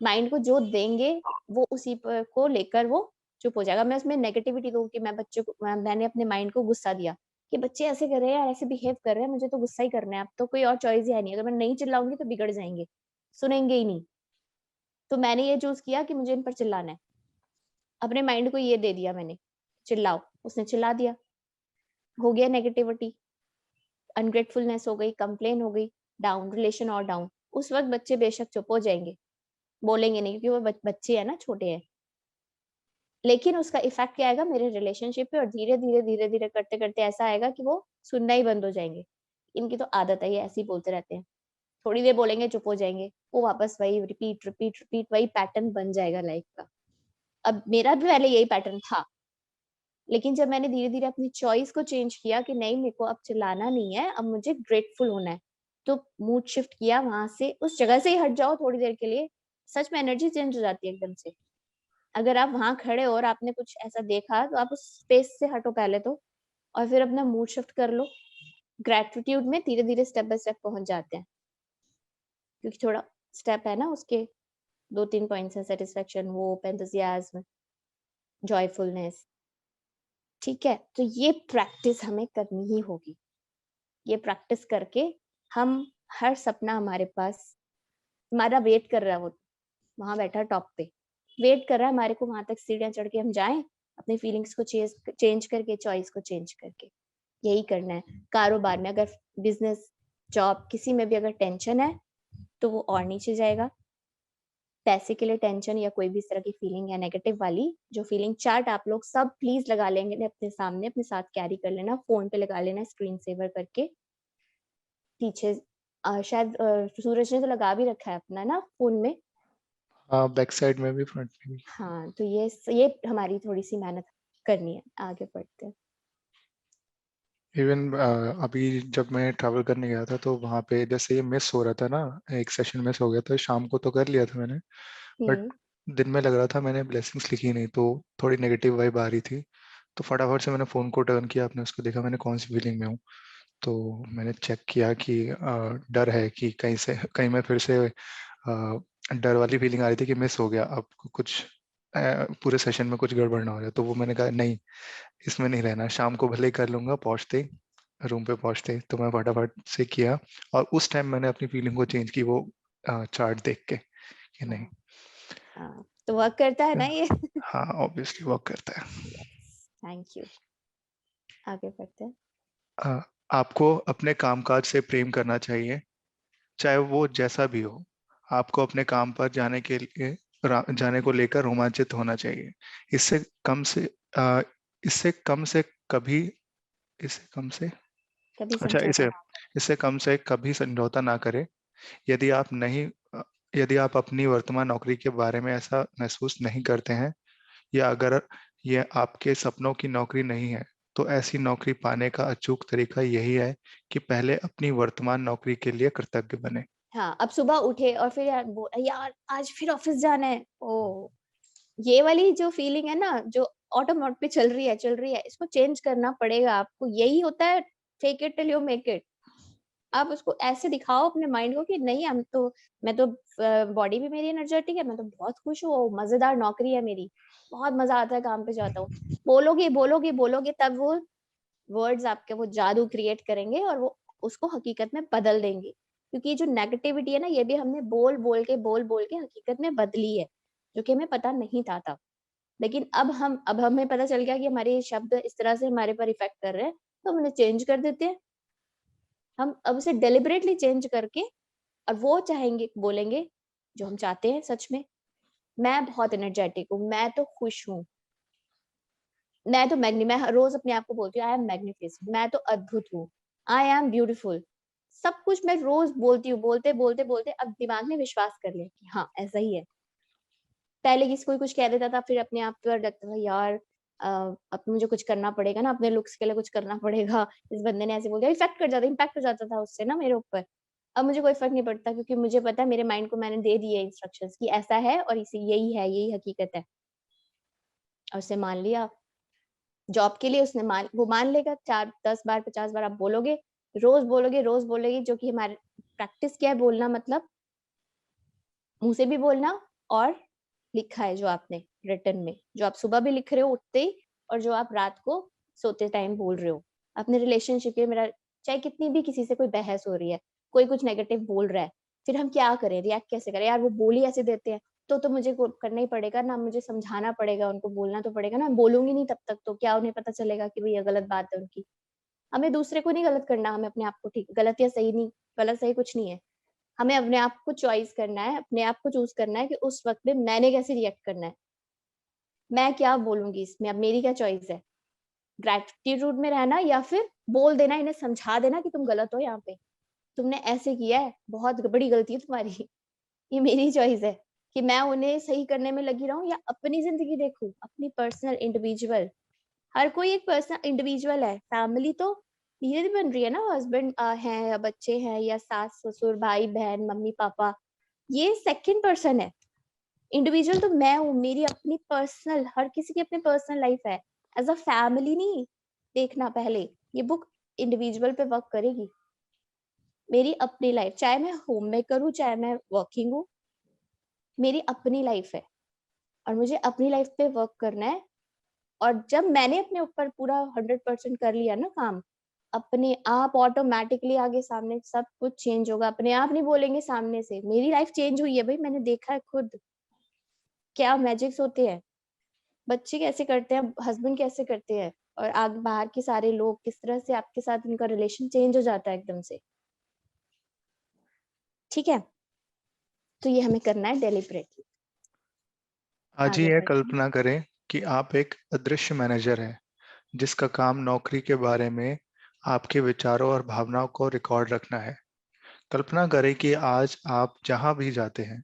माइंड को जो देंगे वो उसी को लेकर वो चुप हो जाएगा। मैं उसमें नेगेटिविटी दूं कि मैं बच्चे को मैंने अपने माइंड को गुस्सा दिया कि बच्चे ऐसे कर रहे हैं यार, ऐसे बिहेव कर रहे हैं, मुझे तो गुस्सा ही करना है, अब तो कोई और चॉइस ही है नहीं, अगर मैं नहीं चिल्लाऊंगी तो बिगड़ जाएंगे, सुनेंगे ही नहीं। तो मैंने ये चूज किया कि मुझे इन पर चिल्लाना है, अपने माइंड को ये दे दिया मैंने, चिल्लाओ, उसने चिल्ला दिया, हो गया नेगेटिविटी, अनग्रेटफुलनेस हो गई, कंप्लेन हो गई, डाउन, रिलेशन और डाउन। उस वक्त बच्चे बेशक चुप हो जाएंगे, बोलेंगे नहीं क्योंकि वो बच्चे है ना, छोटे हैं, लेकिन उसका इफेक्ट क्या आएगा मेरे रिलेशनशिप पे, और धीरे धीरे धीरे धीरे करते करते ऐसा आएगा कि वो सुनना ही बंद हो जाएंगे। इनकी तो आदत है, ये ऐसे ही बोलते रहते हैं, थोड़ी देर बोलेंगे चुप हो जाएंगे, वो वापस वही रिपीट रिपीट रिपीट, वही पैटर्न बन जाएगा लाइफ का। अब मेरा भी पहले यही पैटर्न था, लेकिन जब मैंने धीरे धीरे अपनी चॉइस को चेंज किया कि नहीं मेरे को अब चिल्लाना नहीं है, अब मुझे ग्रेटफुल होना है, तो मूड शिफ्ट किया, वहां से उस जगह से ही हट जाओ थोड़ी देर के लिए, सच में एनर्जी चेंज हो जाती है एकदम से। अगर आप वहां खड़े हो और आपने कुछ ऐसा देखा तो आप उस स्पेस से हटो पहले तो, और फिर अपना मूड शिफ्ट कर लो। ग्रेटिट्यूड में धीरे धीरे स्टेप बाय स्टेप पहुंच जाते हैं, क्योंकि थोड़ा स्टेप है ना उसके, 2-3 पॉइंट्स हैं, सेटिस्फेक्शन, होप, एंथुसियाज्म, जॉयफुलनेस। ठीक है, तो ये प्रैक्टिस हमें करनी ही होगी। ये प्रैक्टिस करके हम हर सपना हमारे पास, हमारा वेट कर रहा है, वो वहां बैठा टॉप पे वेट कर रहा है हमारे को, वहां तक सीढ़ियां चढ़ के हम जाएं, अपनी फीलिंग्स को चेंज करके, चॉइस को चेंज करके। यही करना है। कारोबार में अगर, बिजनेस, जॉब, किसी में भी अगर टेंशन है तो वो और नीचे जाएगा। पैसे के लिए टेंशन या कोई भी इस तरह की फीलिंग है नेगेटिव वाली, जो फीलिंग चार्ट आप लोग सब प्लीज लगा लेंगे अपने सामने, अपने साथ कैरी कर लेना, फोन पे लगा लेना स्क्रीन सेवर करके पीछे। शायद सूरज ने तो लगा भी रखा है अपना ना फोन में। हाँ, बैक साइड में भी, फ्रंट में भी। हाँ, तो ये हमारी थोड़ी सी मेहनत करनी है, आगे बढ़ते हैं। इवन अभी जब मैं ट्रैवल करने गया था तो वहाँ पे जैसे ये मिस हो रहा था ना, एक सेशन मिस हो गया था, शाम को तो कर लिया था मैंने, बट दिन में लग रहा था मैंने ब्लेसिंग्स लिखी नहीं, तो थोड़ी नेगेटिव वाइब आ रही थी। तो फटाफट से मैंने फ़ोन को टर्न किया, आपने उसको देखा मैंने कौन सी फीलिंग में हूँ। तो मैंने चेक किया कि डर है कि कहीं मैं फिर से डर वाली फीलिंग आ रही थी कि मिस हो गया, अब कुछ पूरे सेशन में कुछ गड़बड़ ना हो जाए। तो वो मैंने कहा नहीं, इसमें नहीं रहना, शाम को भले ही कर लूंगा, पहुंचते रूम पे पहुंचते। तो मैं फटाफट से किया, और उस टाइम मैंने अपनी फीलिंग को चेंज की, वो चार्ट देख के कि नहीं। हाँ, तो वर्क करता है ना ये। हाँ, ऑब्वियसली वर्क करता है। थैंक यू, आगे बढ़ते हैं। आपको अपने कामकाज से प्रेम करना चाहिए, चाहे वो जैसा भी हो। आपको अपने काम पर जाने को लेकर रोमांचित होना चाहिए। इससे कम से अ, इससे कम से कभी इससे कम से कभी अच्छा समझौता। इससे कम से कभी समझौता ना करें। यदि आप नहीं अ, यदि आप अपनी वर्तमान नौकरी के बारे में ऐसा महसूस नहीं करते हैं, या अगर यह आपके सपनों की नौकरी नहीं है, तो ऐसी नौकरी पाने का अचूक तरीका यही है कि पहले अपनी वर्तमान नौकरी के लिए कृतज्ञ बने। हाँ, अब सुबह उठे और फिर यार आज फिर ऑफिस जाना है, ओ ये वाली जो फीलिंग है ना, जो ऑटो मोड पे चल रही है, इसको चेंज करना पड़ेगा आपको। यही होता है fake it till you make it. आप उसको ऐसे दिखाओ अपने माइंड को कि नहीं, मैं तो बॉडी भी मेरी एनर्जेटिक है, मैं तो बहुत खुश हूँ, मजेदार नौकरी है मेरी, बहुत मजा आता है काम पे जाता हूँ। बोलोगे बोलोगे बोलोगे, तब वो वर्ड्स आपके वो जादू क्रिएट करेंगे और वो उसको हकीकत में बदल देंगे। क्योंकि ये जो नेगेटिविटी है ना, ये भी हमने बोल बोल के हकीकत में बदली है, जो कि हमें पता नहीं था तब। लेकिन अब हमें पता चल गया कि हमारे ये शब्द इस तरह से हमारे पर इफेक्ट कर रहे हैं, तो हम उन्हें चेंज कर देते हैं। हम अब उसे डेलिबरेटली चेंज करके, और वो चाहेंगे, बोलेंगे जो हम चाहते हैं सच में, मैं बहुत एनर्जेटिक हूँ, मैं तो खुश हूँ, मैं तो मैं रोज अपने आप को बोलती हूँ आई एम मैग्निफिसेंट, मैं तो अद्भुत हूँ, आई एम ब्यूटीफुल, सब कुछ मैं रोज बोलती हूँ। बोलते बोलते बोलते अब दिमाग ने विश्वास कर लिया कि हाँ ऐसा ही है। पहले किसी कोई कुछ कह देता था, फिर अपने आप पर लगता था यार अब मुझे कुछ करना पड़ेगा ना, अपने लुक्स के लिए कुछ करना पड़ेगा, इस बंदे ने ऐसे बोल दिया, इम्पैक्ट हो जाता था उससे ना मेरे ऊपर। अब मुझे कोई फर्क नहीं पड़ता, क्योंकि मुझे पता है मेरे माइंड को मैंने दे दिए इंस्ट्रक्शंस कि ऐसा है और इसी यही है, यही हकीकत है, और उसे मान लिया। जॉब के लिए उसने वो मान लेगा, 4-10 बार 50 बार आप बोलोगे, रोज बोलोगे, जो कि हमारे प्रैक्टिस क्या है बोलना, मतलब मुंह से भी बोलना और लिखा है जो आपने रिटन में, जो आप सुबह भी लिख रहे हो उठते ही, और जो आप रात को सोते टाइम बोल रहे हो। अपने रिलेशनशिप के मेरा चाहे कितनी भी किसी से कोई बहस हो रही है, कोई कुछ नेगेटिव बोल रहा है, फिर हम क्या करें, रिएक्ट कैसे करें? यार वो बोल ही ऐसे देते हैं, तो मुझे करना ही पड़ेगा ना, मुझे समझाना पड़ेगा, उनको बोलना तो पड़ेगा ना। बोलूंगी नहीं तब तक तो क्या उन्हें पता चलेगा कि भई ये गलत बात है उनकी। हमें दूसरे को नहीं गलत करना, हमें अपने आप को ठीक, गलत या सही नहीं, गलत सही कुछ नहीं है। हमें अपने आप को चॉइस करना है, अपने आप को चूज़ करना है कि उस वक़्त में मैंने कैसे रिएक्ट करना है। मैं क्या बोलूँगी इसमें, अब मेरी क्या चॉइस है? ग्रैटिट्यूड में रहना या फिर बोल देना, इन्हें समझा देना कि तुम गलत हो यहाँ पे। तुमने ऐसे किया है, बहुत बड़ी गलती है तुम्हारी। ये मेरी चॉइस है कि मैं उन्हें सही करने में लगी रहूँ या अपनी ज़िंदगी देखूँ, अपनी पर्सनल इंडिविजुअल। हर कोई एक पर्सन इंडिविजुअल है। फैमिली तो धीरे-धीरे बन रही है ना, हस्बैंड हैं या बच्चे हैं या सास-ससुर, भाई-बहन, मम्मी-पापा, ये सेकंड पर्सन है। इंडिविजुअल तो मैं हूँ, मेरी अपनी पर्सनल, हर किसी की अपनी पर्सनल लाइफ है। एज़ अ फैमिली नहीं देखना पहले। ये बुक इंडिविजुअल पे वर्क करेगी। मेरी अपनी लाइफ, चाहे मैं होममेकर हूँ, चाहे मैं वर्किंग हूँ, मेरी अपनी लाइफ है और मुझे अपनी लाइफ पे वर्क करना है। और जब मैंने अपने ऊपर पूरा 100% कर लिया ना काम, अपने आप ऑटोमैटिकली आगे सामने सब कुछ चेंज होगा। अपने आप नहीं बोलेंगे सामने से। मेरी लाइफ चेंज हुई है भई, मैंने देखा है खुद, क्या मैजिक्स होते हैं। बच्चे कैसे करते हैं, हस्बैंड कैसे करते हैं, और आग बाहर के सारे लोग किस तरह से आपके साथ उनका रिलेशन चेंज हो जाता है एकदम से। ठीक है? तो ये हमें करना है डेलिबरेटली। आज ही आगे यह बढ़ते हैं। कल्पना करें कि आप एक अदृश्य मैनेजर हैं, जिसका काम नौकरी के बारे में आपके विचारों और भावनाओं को रिकॉर्ड रखना है। कल्पना करें कि आज आप जहां भी जाते हैं,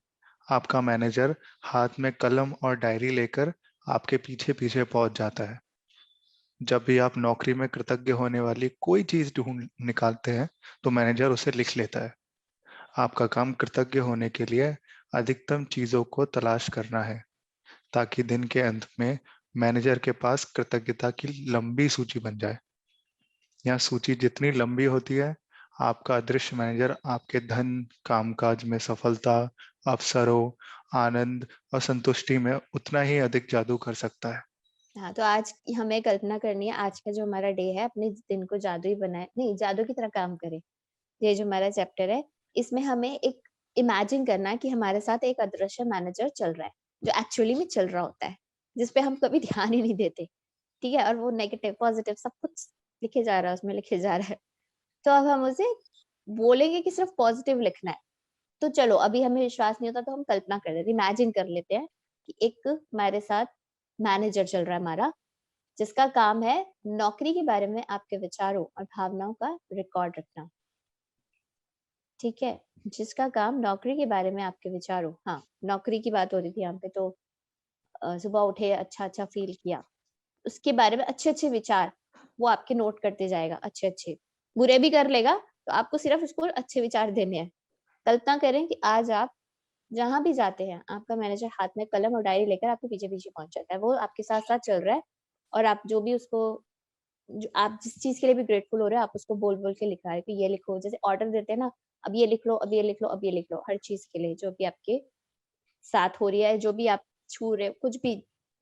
आपका मैनेजर हाथ में कलम और डायरी लेकर आपके पीछे पीछे पहुंच जाता है। जब भी आप नौकरी में कृतज्ञ होने वाली कोई चीज ढूंढ निकालते हैं, तो मैनेजर उसे लिख लेता है। आपका काम कृतज्ञ होने के लिए अधिकतम चीजों को तलाश करना है, ताकि दिन के अंत में मैनेजर के पास कृतज्ञता की लंबी सूची बन जाए। यह सूची जितनी लंबी होती है, आपका अदृश्य मैनेजर आपके धन, कामकाज में सफलता, अवसरों, आनंद और संतुष्टि में उतना ही अधिक जादू कर सकता है। हाँ, तो आज हमें कल्पना करनी है, आज का जो हमारा डे है, अपने दिन को जादुई बनाए, नहीं जादू की तरह काम करे। ये जो हमारा चैप्टर है, इसमें हमें एक इमेजिन करना है कि हमारे साथ एक अदृश्य मैनेजर चल रहा है, जो एक्चुअली में चल रहा होता है, जिस पे हम कभी ध्यान ही नहीं देते, ठीक है? और वो नेगेटिव, पॉजिटिव सब कुछ लिखे जा रहा है, उसमें लिखे जा रहा है। तो अब हम उसे बोलेंगे कि सिर्फ पॉजिटिव लिखना है। तो चलो, अभी हमें विश्वास नहीं होता तो हम कल्पना कर लेते हैं, इमेजिन कर लेते हैं कि एक हमारे साथ मैनेजर चल रहा है हमारा, जिसका काम है नौकरी के बारे में आपके विचारों और भावनाओं का रिकॉर्ड रखना। ठीक है? जिसका काम नौकरी के बारे में आपके विचारों, हाँ, नौकरी की बात हो रही थी यहाँ पे, तो सुबह उठे, अच्छा-अच्छा फ़ील किया। उसके बारे में अच्छे-अच्छे विचार, वो आपके नोट करते जाएगा अच्छे-अच्छे। बुरे भी कर लेगा, तो आपको सिर्फ़ उसको अच्छे विचार देने हैं। कल्पना करें कि आज आप जहाँ भी जाते हैं, आपका मैनेजर हाथ में कलम और डायरी लेकर आपके पीछे-पीछे पहुँच जाता है। वो आपके साथ-साथ चल रहा है और आप जो भी उसको, जो आप जिस चीज़ के लिए भी ग्रेटफुल हो रहे हो, आप उसको बोल-बोल के लिखा है कि ये लिखो। जैसे ऑर्डर देते हैं ना, अब ये लिख लो, अब ये लिख लो, अब ये लिख लो, हर चीज़ के लिए जो भी आपके साथ हो रही है, जो भी आप छू रहे हो, कुछ भी।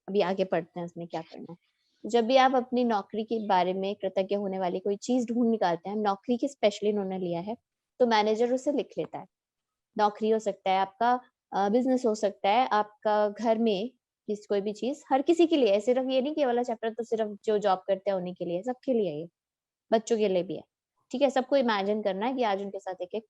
अभी आगे पढ़ते हैं उसमें क्या करना है। जब भी आप अपनी नौकरी के बारे में कृतज्ञ होने वाली कोई चीज़ ढूँढ निकालते हैं, नौकरी की स्पेशली इन्होंने लिया है, तो मैनेजर उसे लिख लेता है। नौकरी हो सकता है आपका, बिज़नेस हो सकता है, आपका घर में कोई भी चीज़, हर किसी के लिए है, सिर्फ़ ये नहीं कि ये वाला चैप्टर तो सिर्फ़ जो जॉब करते हैं उन्हीं के लिए है, सबके लिए है ये, बच्चों के लिए भी है। ठीक है? सबको इमेजिन करना है कि आज उनके साथ एक-एक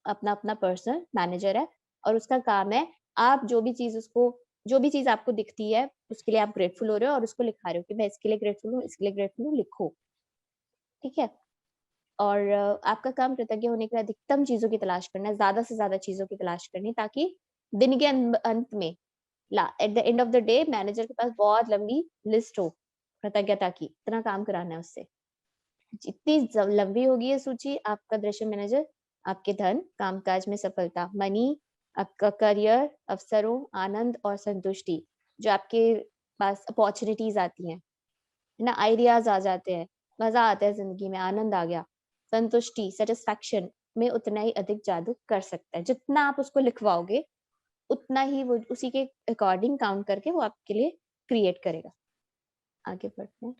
अपना-अपना पर्सनल मैनेजर है और उसका काम है, आप जो भी चीज़ उसको जो भी चीज आपको दिखती है उसके लिए आप ग्रेटफुल हो रहे हो और उसको लिखा रहे हो कि मैं इसके लिए ग्रेटफुल हूँ, इसके लिए ग्रेटफुल हूँ, लिखो। ठीक है। और आपका काम कृतज्ञ होने के लिए अधिकतम चीजों की तलाश करना है, ज्यादा से ज्यादा चीजों की तलाश करनी, ताकि दिन के अंत में at the end of the day manager के पास बहुत लंबी लिस्ट हो कृतज्ञता की, इतना काम कराना है उससे। जितनी लंबी होगी ये सूची, आपका दृश्य मैनेजर आपके धन, कामकाज में सफलता, मनी, आपका करियर, अवसरों, आनंद और संतुष्टि, जो आपके पास अपॉर्चुनिटीज आती हैं, है ना, आइडियाज आ जाते हैं, मजा आता है जिंदगी में, आनंद आ गया, संतुष्टि, सेटिस्फैक्शन में उतना ही अधिक जादू कर सकता है। जितना आप उसको लिखवाओगे उतना ही वो उसी के अकॉर्डिंग काउंट करके वो आपके लिए क्रिएट करेगा। आगे बढ़ते हैं।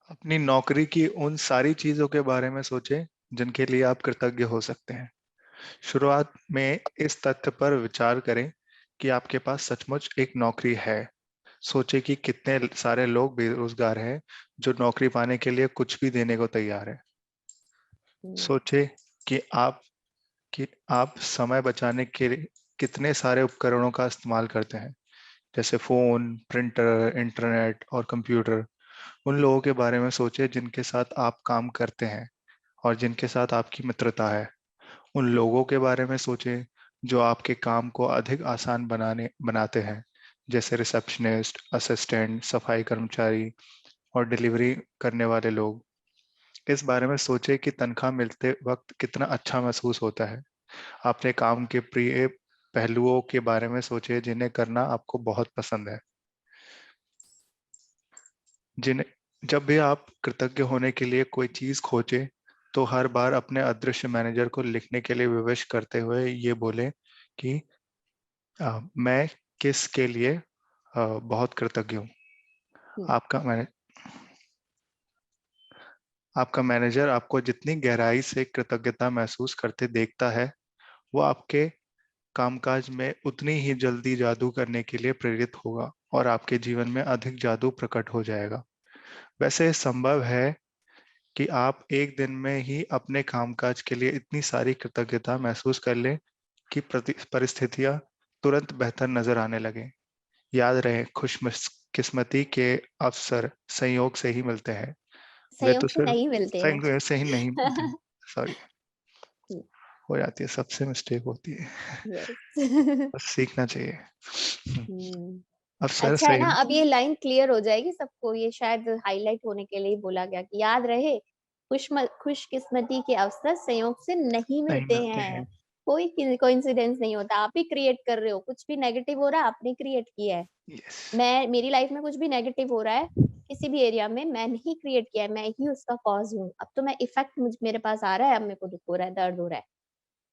अपनी नौकरी की उन सारी चीजों के बारे में सोचें जिनके लिए आप कृतज्ञ हो सकते हैं। शुरुआत में इस तथ्य पर विचार करें कि आपके पास सचमुच एक नौकरी है। सोचें कि कितने सारे लोग बेरोजगार हैं जो नौकरी पाने के लिए कुछ भी देने को तैयार है। सोचें कि आप समय बचाने के लिए कितने सारे उपकरणों का इस्तेमाल करते हैं, जैसे फोन, प्रिंटर, इंटरनेट और कंप्यूटर। उन लोगों के बारे में सोचें जिनके साथ आप काम करते हैं और जिनके साथ आपकी मित्रता है। उन लोगों के बारे में सोचें जो आपके काम को अधिक आसान बनाते हैं, जैसे रिसेप्शनिस्ट, असिस्टेंट, सफाई कर्मचारी और डिलीवरी करने वाले लोग। इस बारे में सोचें कि तनख्वाह मिलते वक्त कितना अच्छा महसूस होता है। अपने काम के प्रिय पहलुओं के बारे में सोचें जिन्हें करना आपको बहुत पसंद है। जिन्हें जब भी आप कृतज्ञ होने के लिए कोई चीज खोजें तो हर बार अपने अदृश्य मैनेजर को लिखने के लिए विवश करते हुए ये बोलें कि मैं किस के लिए बहुत कृतज्ञ हूँ। आपका मैने आपका मैनेजर आपको जितनी गहराई से कृतज्ञता महसूस करते देखता है, वो आपके कामकाज में उतनी ही जल्दी जादू करने के लिए प्रेरित होगा और आपके जीवन में अधिक जादू प्रकट हो जाएगा। वैसे संभव है कि आप एक दिन में ही अपने कामकाज के लिए इतनी सारी कृतज्ञता महसूस कर लें कि परिस्थितियां तुरंत बेहतर नजर आने लगे। याद रहे, खुशकिस्मती के अवसर संयोग से ही मिलते हैं। वे तो संयोग से सिर्फ नहीं मिलते हैं। संयोग से ही नहीं मिलते हैं। सॉरी, हो जाती है, सबसे मिस्टेक होती है, यस। बस सीखना चाहिए। अवसर अच्छा है ना, सही। अब ये लाइन क्लियर हो जाएगी सबको, ये शायद हाईलाइट होने के लिए बोला गया कि याद रहे, खुशकिस्मती के अवसर संयोग से नहीं नहीं मिलते मिलते हैं, हैं। कोई कोइंसिडेंस नहीं होता, आप ही क्रिएट कर रहे हो, कुछ भी नेगेटिव हो रहा है आपने क्रिएट किया है। यस। मेरी लाइफ में कुछ भी नेगेटिव हो रहा है किसी भी एरिया में, मैं नहीं क्रिएट किया है, मैं ही उसका कॉज हूँ। अब तो मैं इफेक्ट मेरे पास आ रहा है, अब मेरे को दुख हो रहा है, दर्द हो रहा है,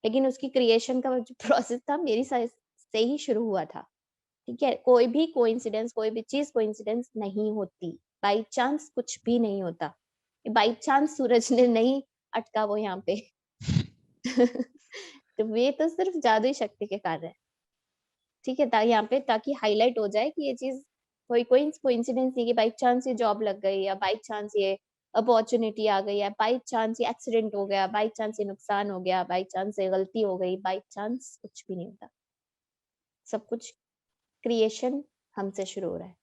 लेकिन उसकी क्रिएशन का जो प्रोसेस था मेरी साइड से ही शुरू हुआ था। ठीक है, कोई भी कोइंसिडेंस, कोई भी चीज कोइंसिडेंस नहीं होती, बाई चांस कुछ भी नहीं होता। बाई चांस सूरज ने नहीं अटका वो यहाँ पे। तो ये तो सिर्फ जादुई शक्ति के कार्य है। ठीक है, यहाँ पे ताकि हाईलाइट हो जाए कि ये चीज कोई कोइंसिडेंस नहीं, कि बाई चांस ये जॉब लग गई, या बाई चांस ये अपॉर्चुनिटी आ गई, या बाई चांस ये एक्सीडेंट हो गया, बाई चांस ये नुकसान हो गया, बाई चांस ये गलती हो गई, बाई चांस कुछ भी नहीं होता। सब कुछ क्रिएशन हमसे शुरू हो रहा है।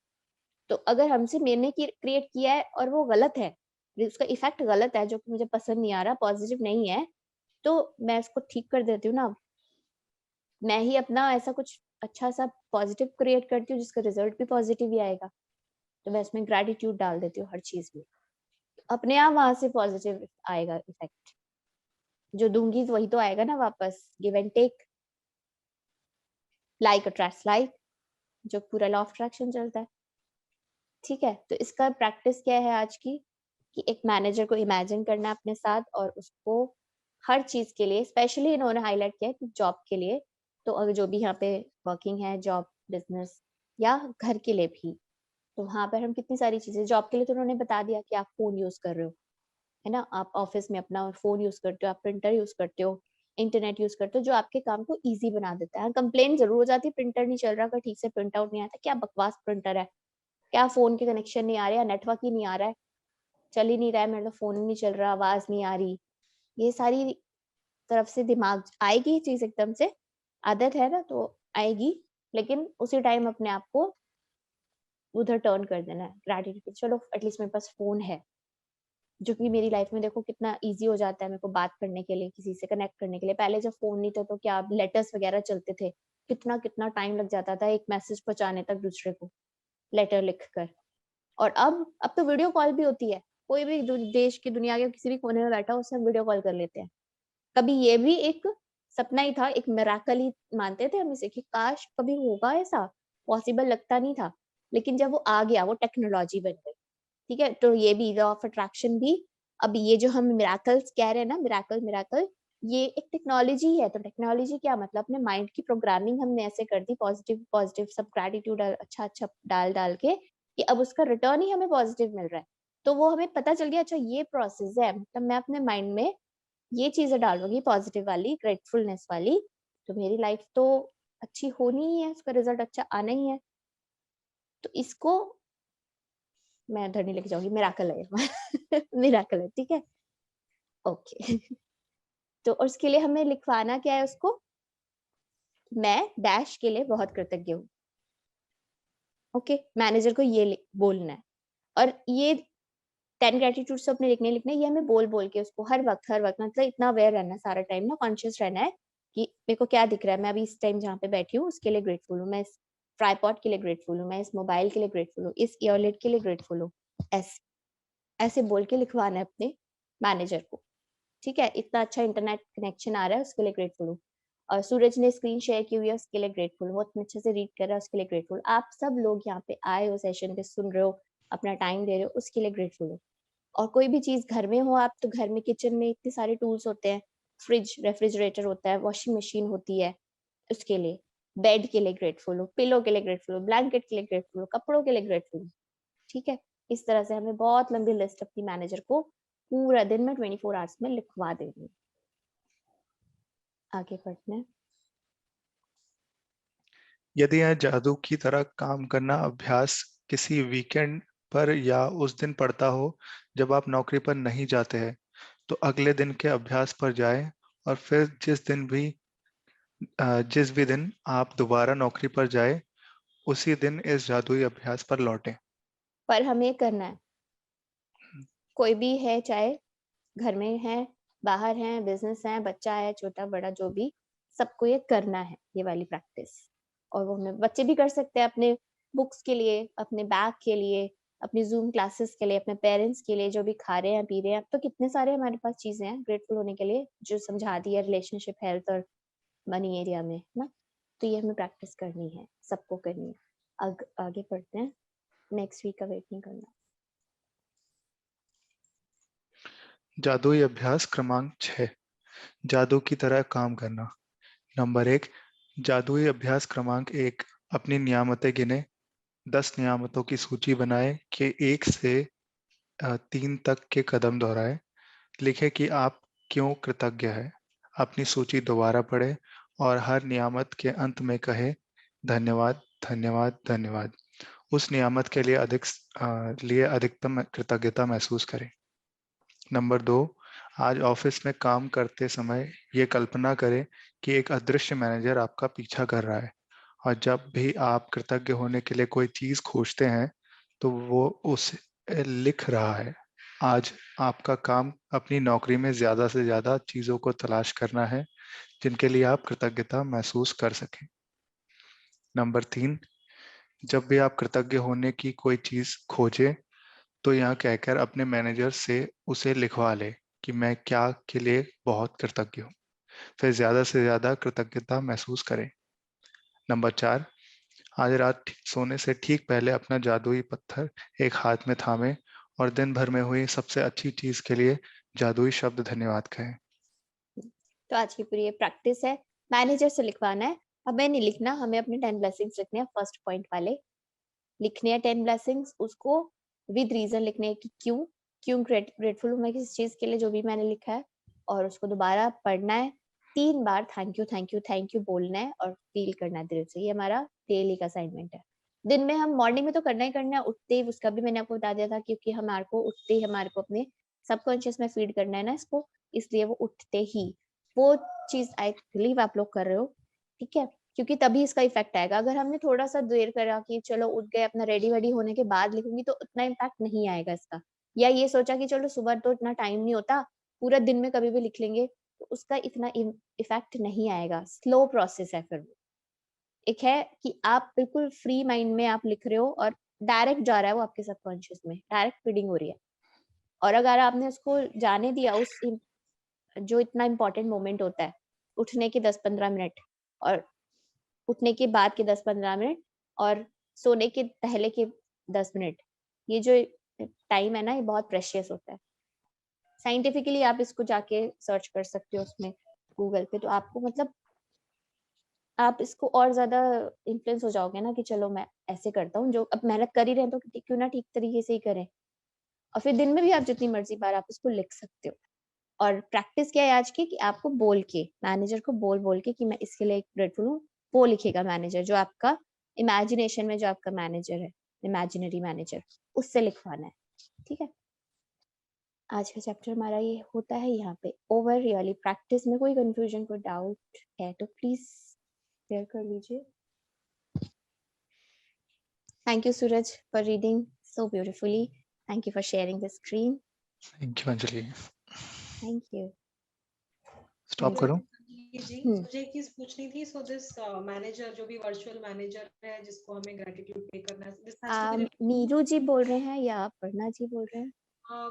तो अगर हमसे मैंने क्रिएट किया है और वो गलत है, उसका इफेक्ट गलत है, जो कि मुझे पसंद नहीं आ रहा, पॉजिटिव नहीं है, तो मैं उसको ठीक कर देती हूँ ना। मैं ही अपना ऐसा कुछ अच्छा सा पॉजिटिव क्रिएट करती हूँ जिसका रिजल्ट भी पॉजिटिव ही आएगा। तो मैं इसमें ग्रेटिट्यूड डाल देती हूँ हर चीज में, अपने आप वहां से पॉजिटिव आएगा इफेक्ट। जो दूंगी वही तो आएगा ना वापस, give and take, like attracts like, जो पूरा लॉ ऑफ अट्रैक्शन चलता है। ठीक है, तो इसका प्रैक्टिस क्या है आज की, कि एक मैनेजर को इमेजिन करना अपने साथ, और उसको हर चीज के लिए, स्पेशली इन्होंने हाईलाइट किया कि जॉब के लिए, तो अगर जो भी यहाँ पे वर्किंग है, जॉब, बिजनेस या घर के लिए भी, तो वहां पर हम कितनी सारी चीजें, जॉब के लिए तो उन्होंने बता दिया कि आप फोन यूज कर रहे हो, है ना, आप ऑफिस में अपना फोन यूज करते हो, आप प्रिंटर यूज करते हो, इंटरनेट यूज करते हो, जो आपके काम को इजी बना देता है। कंप्लेन जरूर हो जाती है, प्रिंटर नहीं चल रहा, अगर ठीक से प्रिंट आउट नहीं आता, क्या बकवास प्रिंटर है, क्या फोन के कनेक्शन नहीं आ रहा है, नेटवर्क ही नहीं आ रहा है, चल ही नहीं रहा है, मेरा फोन नहीं चल रहा, आवाज नहीं आ रही। ये सारी तरफ से दिमाग आएगी चीज एकदम से, आदत है ना, तो आएगी। लेकिन उसी टाइम अपने आप को उधर टर्न कर देना है ग्रेटिट्यूड, चलो एटलीस्ट मेरे पास फोन है, जो कि मेरी लाइफ में देखो कितना इजी हो जाता है मेरे को बात करने के लिए, किसी से कनेक्ट करने के लिए। पहले जब फोन नहीं था तो क्या लेटर्स वगैरह चलते थे, कितना कितना टाइम लग जाता था एक मैसेज पहुंचाने तक दूसरे को, लेटर लिख कर। और अब तो वीडियो कॉल भी होती है, कोई भी देश की दुनिया के किसी भी कोने में बैठा हो उससे हम वीडियो कॉल कर लेते हैं। कभी ये भी एक सपना ही था, एक मिरेकल ही मानते थे हम इसे कि काश कभी होगा ऐसा, पॉसिबल लगता नहीं था। लेकिन जब वो आ गया, वो टेक्नोलॉजी बन गई, ठीक है। तो ये भी लॉ ऑफ अट्रैक्शन भी, अब ये जो हम मिराकल्स कह रहे हैं ना, मिराकल मिराकल, ये एक टेक्नोलॉजी है। तो टेक्नोलॉजी क्या मतलब, अपने माइंड की प्रोग्रामिंग हमने ऐसे कर दी पॉजिटिव पॉजिटिव, सब ग्रेटिट्यूड अच्छा अच्छा डाल डाल के, कि अब उसका रिटर्न ही हमें पॉजिटिव मिल रहा है। तो वो हमें पता चल गया, अच्छा ये प्रोसेस है, मतलब मैं अपने माइंड में ये चीजें डालूंगी पॉजिटिव वाली, ग्रेटफुलनेस वाली, तो मेरी लाइफ तो अच्छी होनी ही है, उसका रिजल्ट अच्छा आना ही है। तो इसको मैं उधर नहीं लेके जाऊंगी, मिराकल है मिराकल है, ठीक है, ओके तो और उसके लिए हमें लिखवाना क्या है उसको, मैं डैश के लिए बहुत कृतज्ञ हूँ। ओके, मैनेजर को ये बोलना है। और ये 10 ग्रेटिट्यूड्स अपने लिखने ये हमें बोल बोल के उसको हर वक्त मतलब इतना अवेयर रहना है सारा टाइम ना, कॉन्शियस रहना है कि मेरे को क्या दिख रहा है, मैं अभी इस टाइम जहाँ पे बैठी हूँ उसके लिए ग्रेटफुल हूँ, मैं इस ट्राइपॉड के लिए ग्रेटफुल हूँ, मैं इस मोबाइल के लिए ग्रेटफुल हूँ, इस ईयरलेट के लिए ग्रेटफुल हूँ। ऐसे बोल के लिखवाना है अपने मैनेजर को, ठीक है। इतना अच्छा इंटरनेट कनेक्शन आ रहा है उसके लिए ग्रेटफुल हूँ, और सूरज ने स्क्रीन शेयर की हुई है उसके लिए ग्रेटफुल हूँ, वो इतने अच्छे से रीड कर रहा है उसके लिए ग्रेटफुल। आप सब लोग यहाँ पे आए हो, सेशन पे सुन रहे हो, अपना टाइम दे रहे हो, उसके लिए ग्रेटफुल हो। और कोई भी चीज घर में हो आप, तो घर में किचन में इतने सारे टूल्स होते हैं, फ्रिज रेफ्रिजरेटर होता है, वॉशिंग मशीन होती है, उसके लिए बेड के लिए ग्रेटफुल हो, पिलो के लिए ग्रेटफुल हो, ब्लैंकेट के लिए ग्रेटफुल हो, कपड़ों के लिए ग्रेटफुल हो, ठीक है। इस तरह से हमें बहुत लंबी लिस्ट अपनी मैनेजर को पूरा दिन में 24 आवर्स में लिखवा देनी है। आगे बढ़ते हैं। यदि यह जादू की तरह काम करना अभ्यास किसी वीकेंड पर या उस दिन पड़ता हो जब आप नौकरी पर नहीं जाते हैं, तो अगले दिन के अभ्यास पर जाएं और फिर जिस भी दिन आप दोबारा नौकरी पर जाए उसी दिन इस जादुई अभ्यास पर लौटें। पर हमें करना है, कोई भी है, चाहे घर में है, बाहर है, बिजनेस है, बच्चा है, छोटा बड़ा जो भी, सबको ये करना है, ये वाली प्रैक्टिस। और वो हमें बच्चे भी कर सकते हैं अपने बुक्स के लिए, अपने बैग के लिए, अपनी जूम क्लासेस के लिए, अपने पेरेंट्स के लिए, जो भी खा रहे हैं पी रहे हैं। अब तो कितने सारे हमारे पास चीजें हैं ग्रेटफुल होने के लिए, जो समझा दी है रिलेशनशिप, हेल्थ और मनी एरिया में ना। तो ये हमें प्रैक्टिस करनी है, सबको करनी है। आगे बढ़ते हैं, नेक्स्ट वीक का वेट नहीं करना। जादुई अभ्यास क्रमांक 6, जादू की तरह काम करना। नंबर 1, जादुई अभ्यास क्रमांक 1, अपनी नियामतें गिने। 10 नियामतों की सूची बनाएं कि 1 से 3 तक के कदम दोहराएं। लिखें कि आप क्यों कृतज्ञ हैं। अपनी सूची दोबारा पढ़ें और हर नियामत के अंत में कहें धन्यवाद धन्यवाद धन्यवाद। उस नियामत के लिए अधिकतम कृतज्ञता महसूस करें। नंबर 2, आज ऑफिस में काम करते समय ये कल्पना करें कि एक अदृश्य मैनेजर आपका पीछा कर रहा है, और जब भी आप कृतज्ञ होने के लिए कोई चीज खोजते हैं तो वो उसे लिख रहा है। आज आपका काम अपनी नौकरी में ज्यादा से ज्यादा चीजों को तलाश करना है जिनके लिए आप कृतज्ञता महसूस कर सकें। नंबर 3, जब भी आप कृतज्ञ होने की कोई चीज खोजें तो यहाँ कहकर अपने मैनेजर से उसे लिखवा ले कि मैं क्या के लिए बहुत कृतज्ञ हूँ। फिर ज्यादा से ज्यादा कृतज्ञता महसूस करें। नंबर 4, आज रात सोने से ठीक पहले अपना जादुई पत्थर एक हाथ में थामें और दिन भर में हुई सबसे अच्छी चीज के लिए जादुई शब्द धन्यवाद कहें। तो आज की पूरी ये प्रैक्टिस है, मैनेजर से लिखवाना है। हमें नहीं लिखना, हमें अपने 10 ब्लेसिंग्स लिखने हैं, फर्स्ट पॉइंट वाले लिखने हैं 10 ब्लेसिंग्स, उसको विद रीजन लिखने हैं कि क्यों क्यों ग्रेटफुल हूँ मैं किसी चीज के लिए, जो भी मैंने लिखा है। और उसको दोबारा पढ़ना है 3 बार, thank you thank you thank you बोलना है और फील करना है दिल से। ये हमारा डेली का असाइनमेंट है। दिन में हम मॉर्निंग में तो करना ही करना है, उठते ही, उसका भी मैंने आपको बता दिया था, क्योंकि हमारे को उठते ही हमारे को अपने सबकॉन्शियस में फीड करना है ना इसको, इसलिए वो उठते ही वो चीज आई बिलीव आप लोग कर रहे हो, ठीक है। क्योंकि तभी इसका इफेक्ट आएगा। अगर हमने थोड़ा सा देर करा कि चलो उठ गए, अपना रेडी वेडी होने के बाद लिखूंगी, तो उतना इम्पैक्ट नहीं आएगा इसका। या ये सोचा कि चलो सुबह तो इतना टाइम नहीं होता, पूरा दिन में कभी भी लिख लेंगे, तो उसका इतना इफेक्ट नहीं आएगा। स्लो प्रोसेस है फिर वो। एक है कि आप बिल्कुल फ्री माइंड में आप लिख रहे हो और डायरेक्ट जा रहा है वो आपके सबकॉन्शियस में, डायरेक्ट फीडिंग हो रही है। और अगर आपने उसको जाने दिया उस जो इतना इम्पोर्टेंट मोमेंट होता है, उठने के 10-15 मिनट और उठने के बाद के 10-15 मिनट और सोने के पहले के 10 मिनट, ये जो टाइम है ना, ये बहुत प्रेशियस होता है। साइंटिफिकली आप इसको जाके सर्च कर सकते हो उसमें गूगल पे, तो आपको मतलब आप इसको और ज्यादा इन्फ्लुएंस हो जाओगे ना कि चलो मैं ऐसे करता हूँ, जो अब मेहनत कर ही रहे हैं तो क्यों ना ठीक तरीके से ही करें। और फिर दिन में भी आप जितनी मर्जी बार आप इसको लिख सकते हो। और प्रैक्टिस क्या है आज की, कि आपको बोल के, मैनेजर को बोल के कि मैं इसके लिए ग्रेटफुल हूँ, वो लिखेगा मैनेजर, जो आपका इमेजिनेशन में जो आपका मैनेजर है, इमेजिनरी मैनेजर, उससे लिखवाना है। ठीक है, आज का चैप्टर हमारा ये होता है यहाँ पे ओवर। रियली प्रैक्टिस में कोई कंफ्यूजन, कोई डाउट है तो प्लीज शेयर कर लीजिए। Thank you Suraj for reading so beautifully. Thank you for sharing the screen. Thank you Anjali. Thank you. Stop करो। जी मुझे एक चीज पूछनी थी। सो दिस मैनेजर जो भी वर्चुअल मैनेजर है जिसको हमें ग्रेटिट्यूड पे करना है, this has to be. Neeru ji बोल रहे हैं या अपर्णा जी बोल रहे हैं?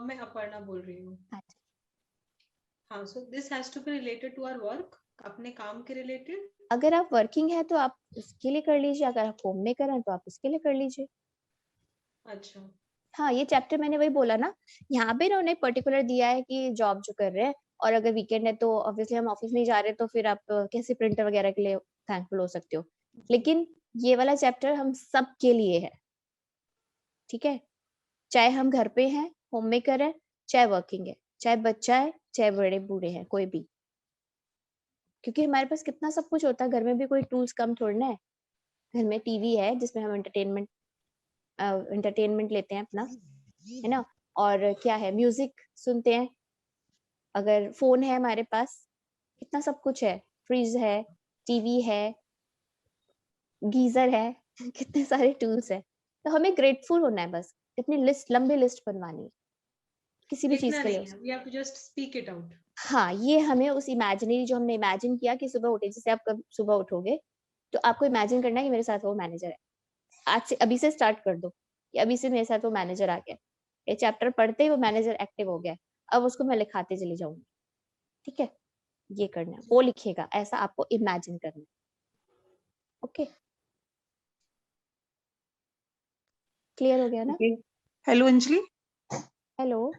मैं अपर्णा बोल रही हूँ। हाँ, so this has to be related to our work, अपने काम के रिलेटेड। अगर आप वर्किंग है तो आप उसके लिए कर लीजिए, अगर आप होम मेकर हैं तो आप उसके लिए कर लीजिए। अच्छा, हाँ, ये चैप्टर मैंने वही बोला ना, यहाँ पे उन्होंने पर्टिकुलर दिया है कि जॉब जो कर रहे हैं, और अगर वीकेंड है तो ऑब्वियसली हम ऑफिस नहीं जा रहे, तो फिर आप कैसे प्रिंटर वगैरह के लिए थैंकफुल हो सकते हो। लेकिन ये वाला चैप्टर हम सब के लिए है। ठीक है, चाहे हम घर पे हैं, होम मेकर है, चाहे वर्किंग है, चाहे बच्चा है, चाहे बड़े बूढ़े हैं, कोई भी। क्योंकि हमारे पास कितना सब कुछ होता है, घर में भी कोई टूल्स कम थोड़ना है। घर में टीवी है जिसमें हम एंटरटेनमेंट लेते हैं अपना, है ना। और क्या है, म्यूजिक सुनते हैं। अगर फोन है हमारे पास, कितना सब कुछ है, फ्रिज है, टीवी है, गीजर है कितने सारे टूल्स है। तो हमें ग्रेटफुल होना है, बस अपनी लिस्ट, लंबी लिस्ट बनवानी है किसी भी चीज लिखना के लिए। नहीं है, we have to just speak it out. हाँ, ये हमें उस इमेजिनरी, जो हमने इमेजिन किया कि सुबह उठे, जैसे आप कब सुबह उठोगे तो आपको इमेजिन करना है कि मेरे साथ वो मैनेजर है। आज से, अभी से स्टार्ट कर दो कि अभी से मेरे साथ वो मैनेजर आ गया, ये चैप्टर पढ़ते ही वो मैनेजर एक्टिव हो गया, अब उसको मैं लिखाते चली जाऊंगी। ठीक है, ये करना है, वो लिखेगा, ऐसा आपको इमेजिन करना है। ओके, क्लियर हो गया ना? हेलो अंजलि। हेलो।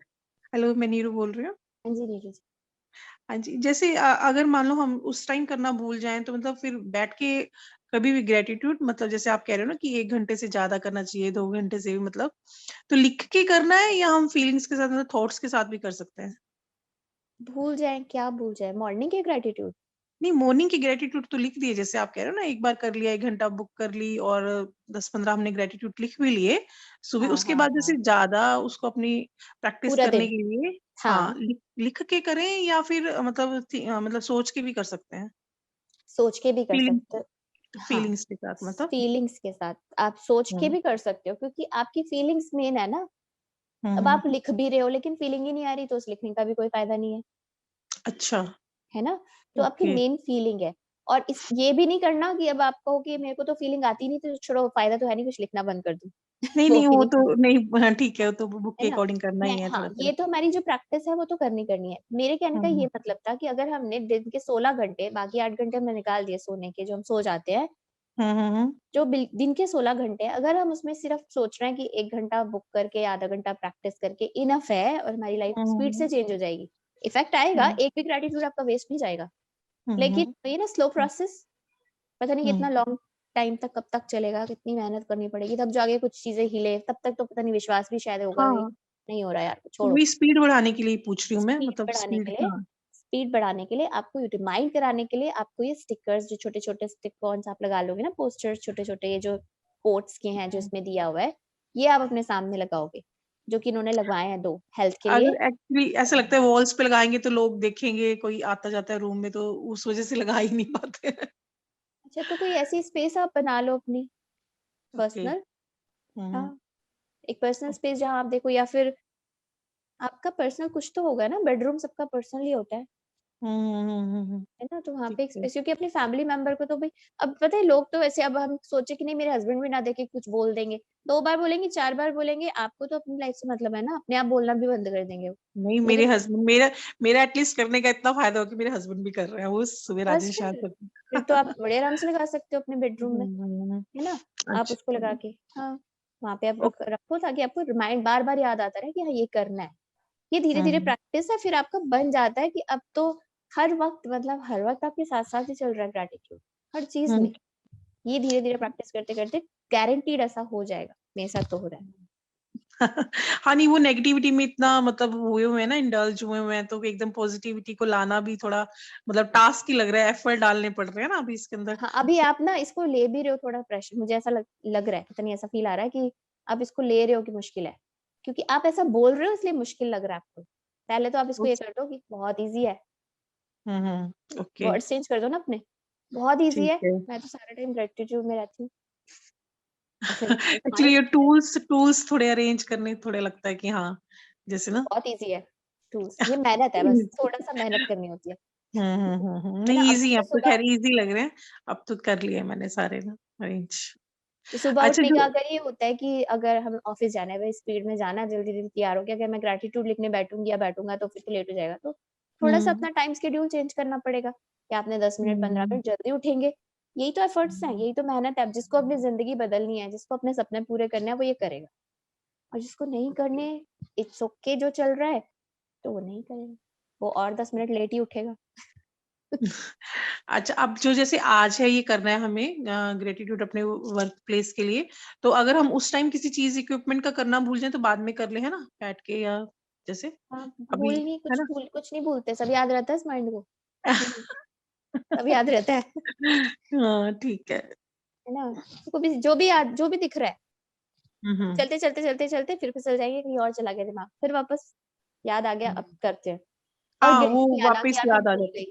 हेलो, मैं नीरू बोल रही हूँ। हाँ जी नीरू जी। हाँ जी, जैसे अगर मान लो हम उस टाइम करना भूल जाएं तो मतलब फिर बैठ के कभी भी ग्रेटिट्यूड, मतलब जैसे आप कह रहे हो ना कि 1 घंटे से ज्यादा करना चाहिए, 2 घंटे से भी, मतलब तो लिख के करना है या हम फीलिंग्स के साथ, मतलब थॉट्स के साथ भी कर सकते हैं? भूल जाए क्या, भूल जाए? मॉर्निंग के ग्रेटिट्यूड? नहीं, मॉर्निंग की ग्रेटिट्यूड तो लिख दिए, जैसे आप कह रहे हो ना, एक बार कर लिया, 1 घंटा बुक कर ली और 10-15 हमने ग्रेटिट्यूड लिख भी लिए सुबह। हाँ उसके हाँ बाद हाँ, जैसे ज्यादा उसको अपनी प्रैक्टिस पूरा करने दिन। के लिए, हाँ, हाँ, लिख के करें या फिर मतलब मतलब सोच के भी कर सकते हैं? सोच के भी कर फीलिंग, सकते हो। हाँ, फीलिंग्स के साथ मतलब। फीलिंग्स के साथ आप सोच के हम्म भी कर सकते हो, क्योंकि आपकी फीलिंग्स मेन है ना। अब हम्म, आप लिख भी रहे हो लेकिन फीलिंग ही नहीं आ रही, तो उस लिखने का भी कोई फायदा नहीं है, अच्छा, है ना। तो आपकी ओके। मेन फीलिंग है। और इस ये भी नहीं करना कि अब आप कहो कि मेरे को तो फीलिंग आती नहीं, तो छोड़ो, फायदा तो है नहीं, कुछ लिखना बंद कर दूं नहीं वो नहीं, भी वो नहीं तो करना, नहीं, हाँ, ठीक है, वो तो बुक है के ना। अकॉर्डिंग करना मैं, ही है हाँ, थोड़ा थोड़ा। ये तो हमारी जो प्रैक्टिस है वो तो करनी करनी है। मेरे कहने का ये हम्म मतलब था कि अगर हमने दिन के 16 घंटे, बाकी 8 घंटे हमने निकाल दिए सोने के, जो हम सो जाते हैं, हम्म, जो दिन के 16 घंटे, अगर हम उसमें सिर्फ सोच रहे हैं कि 1 घंटा बुक करके, आधा घंटा प्रैक्टिस करके इनफ है, और हमारी लाइफ स्पीड से चेंज हो जाएगी, इफेक्ट आएगा, हम्म, एक भी ग्रेटिट्यूड आपका वेस्ट नहीं जाएगा। लेकिन हम्म, ये ना स्लो प्रोसेस, पता नहीं हम्म, कितना लॉन्ग टाइम तक, कब तक चलेगा, कितनी मेहनत करनी पड़ेगी, तब जाके कुछ चीजें हिले, तब तक तो पता नहीं, विश्वास भी शायद होगा कि हाँ, नहीं हो रहा यार, छोड़ो। वही स्पीड बढ़ाने के लिए पूछ रही हूँ मैं, स्पीड मतलब बढ़ाने के स्पीड, लिए, हाँ। स्पीड बढ़ाने के लिए आपको रिमाइंड कराने के लिए आपको ये स्टिकर्स, जो छोटे छोटे स्टिक आप लगा लोगे ना, पोस्टर्स छोटे छोटे, ये जो कोट्स के हैं जो इसमें दिया हुआ है, ये आप अपने सामने लगाओगे, जो कि इन्होंने लगवाए हैं 2 हेल्थ के लिए। अगर एक्चुअली ऐसा लगता है वॉल्स पे लगाएंगे तो लोग देखेंगे, कोई आता जाता है रूम में, तो उस वजह से लगा ही नहीं पाते हैं। अच्छा, तो कोई ऐसी स्पेस आप बना लो अपनी ओके। पर्सनल। हम्म हाँ, एक पर्सनल स्पेस जहाँ आप देखो, या फिर आपका पर्सनल कुछ तो होगा ना, बेडरूम सबका पर्सनल ही होता है ना, तो वहाँ ठीक पे एक है। स्पेस, क्योंकि अपनी फैमिली मेंबर को तो भाई, अब पता है लोग तो वैसे, अब हम सोचे कि नहीं मेरे हस्बैंड भी ना देखे कुछ बोल देंगे, 2 बार बोलेंगे 4 बार बोलेंगे, आपको तो अपनी लाइफ से मतलब है ना, अपने आप बोलना भी बंद कर देंगे वो। नहीं, मेरे लेकिन हस्बैंड मेरा मेरा एटलीस्ट करने का इतना फायदा हो कि मेरे हस्बैंड भी कर रहे हैं, वो सुबह बस राजेश शाह फिर करते फिर तो आप बड़े आराम से लगा सकते हो अपने बेडरूम में, हम्म, है ना, आप उसको अच्छा। लगा के, हाँ, वहाँ पे आप ओके। रखो, ताकि आपको रिमाइंड बार-बार याद आता रहे कि हाँ, ये करना है। ये धीरे-धीरे हम्म प्रैक्टिस है, फिर आपका बन जाता है कि अब तो हर वक़्त, मतलब हर वक़्त आपके साथ-साथ ही चल रहा है ग्रैटिट्यूड, हर चीज़ हम्म में। ये धीरे-धीरे प्रैक्टिस करते-करते गारंटीड ऐसा हो जाएगा। मेरे साथ तो हो रहा है। हाँ, नहीं, वो नेगेटिविटी में इतना मतलब हुए हुए हैं ना, इंडल्ज हुए हुए हैं, तो एकदम पॉजिटिविटी को लाना भी थोड़ा मतलब टास्क ही लग रहा है, एफर्ट डालने पड़ रहे हैं ना अभी इसके अंदर। हाँ, अभी आप ना इसको ले भी रहे हो थोड़ा प्रेशर, मुझे ऐसा लग रहा है, पता नहीं ऐसा फ़ील आ रहा है कि आप इसको ले रहे हो कि मुश्किल है। क्योंकि आप ऐसा बोल रहे हो इसलिए मुश्किल लग रहा है आपको। पहले तो आप इसको ये कर दो कि बहुत ईज़ी है, ओके। वर्ड्स चेंज कर दो ना अपने। बहुत ईज़ी ठीक है, है। मैं तो सारा टाइम ग्रैटिट्यूड में रहती हूँ। और फिर एक्चुअली ये टूल्स थोड़े अरेंज करने थोड़े लगता है कि हाँ, जैसे ना। बहुत ईज़ी है टूल्स, ये मेहनत है, बस थोड़ा-सा मेहनत करनी होती है। है ना? नहीं, अब इजी है, जैसे अब तो सुबह खैर इजी लग रहे हैं। अब तो कर लिए मैंने सारे ना अरेंज। तो सुबह अच्छा उठने जो का अगर ये होता है कि अगर हमें ऑफिस जाना है, भाई स्पीड में जाना है, जल्दी-जल्दी तैयार होके, अगर मैं ग्रैटिट्यूड लिखने बैठूँगी या बैठूँगा तो फिर तो लेट हो जाएगा। तो थोड़ा-सा हम्म अपना टाइम शेड्यूल चेंज करना पड़ेगा कि आपने 10 मिनट, 15 हम्म मिनट जल्दी उठेंगे। यही तो एफर्ट्स हैं, यही तो मेहनत है। अब जिसको अपनी ज़िंदगी बदलनी है, जिसको अपने सपने पूरे करने हैं, वो ये करेगा। और जिसको नहीं ओके। करने, इट्स ओके जो चल रहा है, तो वो नहीं करेगा। वो और 10 मिनट लेट ही उठेगा। अच्छा, अब जो जैसे आज है ये करना है हमें ग्रेटिट्यूड अपने वर्क प्लेस के लिए, तो अगर हम उस टाइम किसी चीज इक्विपमेंट का करना भूल जाए तो बाद में कर ले, है ना, बैठ के या जैसे हाँ, अभी, है ना। कुछ नहीं भूलते, सब याद रहता है इस माइंड को। सब याद रहता है। हाँ, ठीक है। है ना? उसको भी जो भी दिख रहा है, हम्म चलते फिर फिसल जाएँगे, कहीं और चला गया दिमाग, फिर वापस याद आ गया, अब हम्म। करते हैं। और हाँ, गिल्ट वो नहीं आना कि वापस यार मैं याद आ भूल जाता है। गई।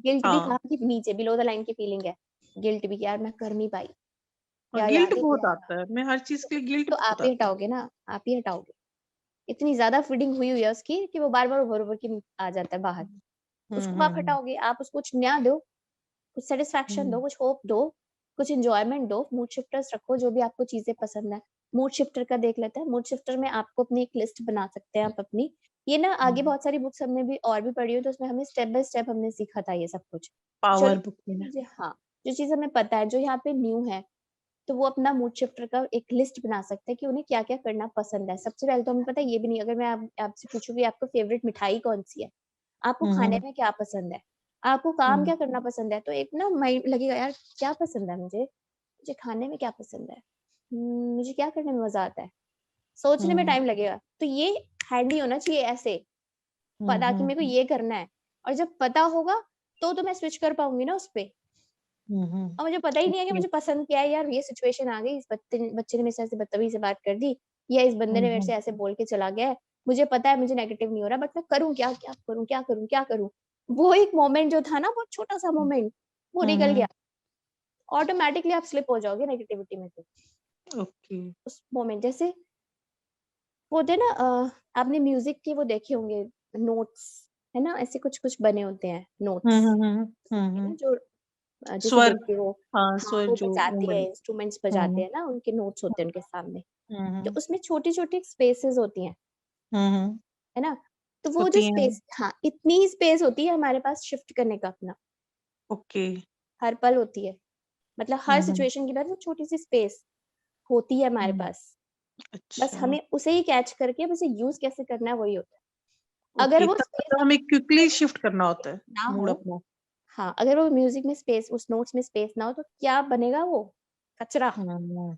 गिल्ट भी हाँ, था कि नीचे बिलो द लाइन की फीलिंग है। गिल्ट भी कि यार मैं कर नहीं पाई, और या गिल्ट याद ही नहीं बहुत आ रहा। आता है, मैं हर चीज तो के लिए गिल्ट तो आप बहुत ही आता है। हटाओगे ना, आप ही हटाओगे। इतनी ज़्यादा फीडिंग हुई है उसकी कि वो बार-बार उभर-उभर के आ जाता है बाहर। उसको आप हम्म। हटाओगे, आप उसको कुछ नया दो, कुछ सैटिस्फैक्शन दो, हम्म कुछ होप दो, कुछ एन्जॉयमेंट दो, मूड शिफ्टर्स रखो, जो भी आपको चीज़ें पसंद है। मूड शिफ्टर का देख लेते हैं, मूड शिफ्टर में आपको अपनी एक लिस्ट बना सकते हैं आप अपनी। ये ना आगे बहुत सारी बुक्स हमने भी और भी पढ़ी हो, तो उसमें हमें स्टेप बाय स्टेप हमने सीखा था ये सब कुछ। पावर चलो बुक में। चीज़ें, हाँ, जो चीज़ हमें पता है, जो यहाँ पे न्यू है, तो वो अपना मूड शिफ्टर का एक लिस्ट बना सकते हैं कि उन्हें क्या-क्या करना पसंद है। सबसे पहले तो हमें पता है ये भी नहीं, अगर मैं आपसे पूछूँ कि आपको फेवरेट मिठाई कौन-सी है? आपको खाने हम्म में क्या पसंद है? आपको काम हम्म क्या करना पसंद है? तो एक ना माइंड लगेगा, यार क्या पसंद है मुझे? मुझे खाने में क्या पसंद है? मुझे क्या करने में मज़ा आता है? सोचने में हम्म टाइम लगेगा। तो ये हैंडी होना चाहिए ऐसे, पता कि मेरे को हम्म ये करना है, और जब पता होगा तो मैं स्विच कर पाऊँगी ना उसपे। और मुझे पता ही नहीं है कि ओके। मुझे पसंद क्या है, यार ये सिचुएशन आ गई, इस बच्चे ने मेरे से ऐसे बदतमीज़ी से बात कर दी, या इस बंदे ने मेरे हम्म से ऐसे बोल के चला गया है। मुझे पता है मुझे नेगेटिव नहीं हो रहा, बट मैं करूँ क्या? क्या करूँ, क्या करूँ, क्या करूँ? वो एक मोमेंट जो था ना, बहुत छोटा-सा मोमेंट, वो निकल हम्म गया। ऑटोमैटिकली आप स्लिप हो जाओगे नेगेटिविटी में फिर, ओके। उस मोमेंट जैसे वो होते हैं ना, आपने म्यूज़िक के वो देखे होंगे नोट्स, है ना? ऐसे कुछ-कुछ बने होते हैं नोट्स, है ना? हम्म। जो जैसे स्वर। देखिए वो, हाँ, हाँ, स्वर वो जो वो बजाते हैं, बन। इंस्ट्रूमेंट्स हम्म बजाते हैं ना, उनके नोट्स होते हैं उनके सामने। तो हम्म उसमें छोटी-छोटी स्पेसेस होती हैं, हम्म। है ना? तो वो जो होती हैं। स्पेस, हाँ, इतनी ही स्पेस होती है हमारे पास शिफ्ट करने का अपना, ओके। हर पल होती है। मतलब हर हम्म सिचुएशन के बाद वो छोटी-सी स्पेस होती है हमारे हम्म, पास। बस अच्छा। हमें उसे ही कैच करके अब उसे यूज़ कैसे करना है वही होता है। अगर ओके, वो तब स्पेस मतलब हमें आपके क्विकली म्यूज़िक शिफ्ट करना में होता है ना मूड हो, अपना। हाँ, अगर वो म्यूज़िक में स्पेस, उस नोट्स में स्पेस ना हो, तो क्या बनेगा वो? कचरा, हम्म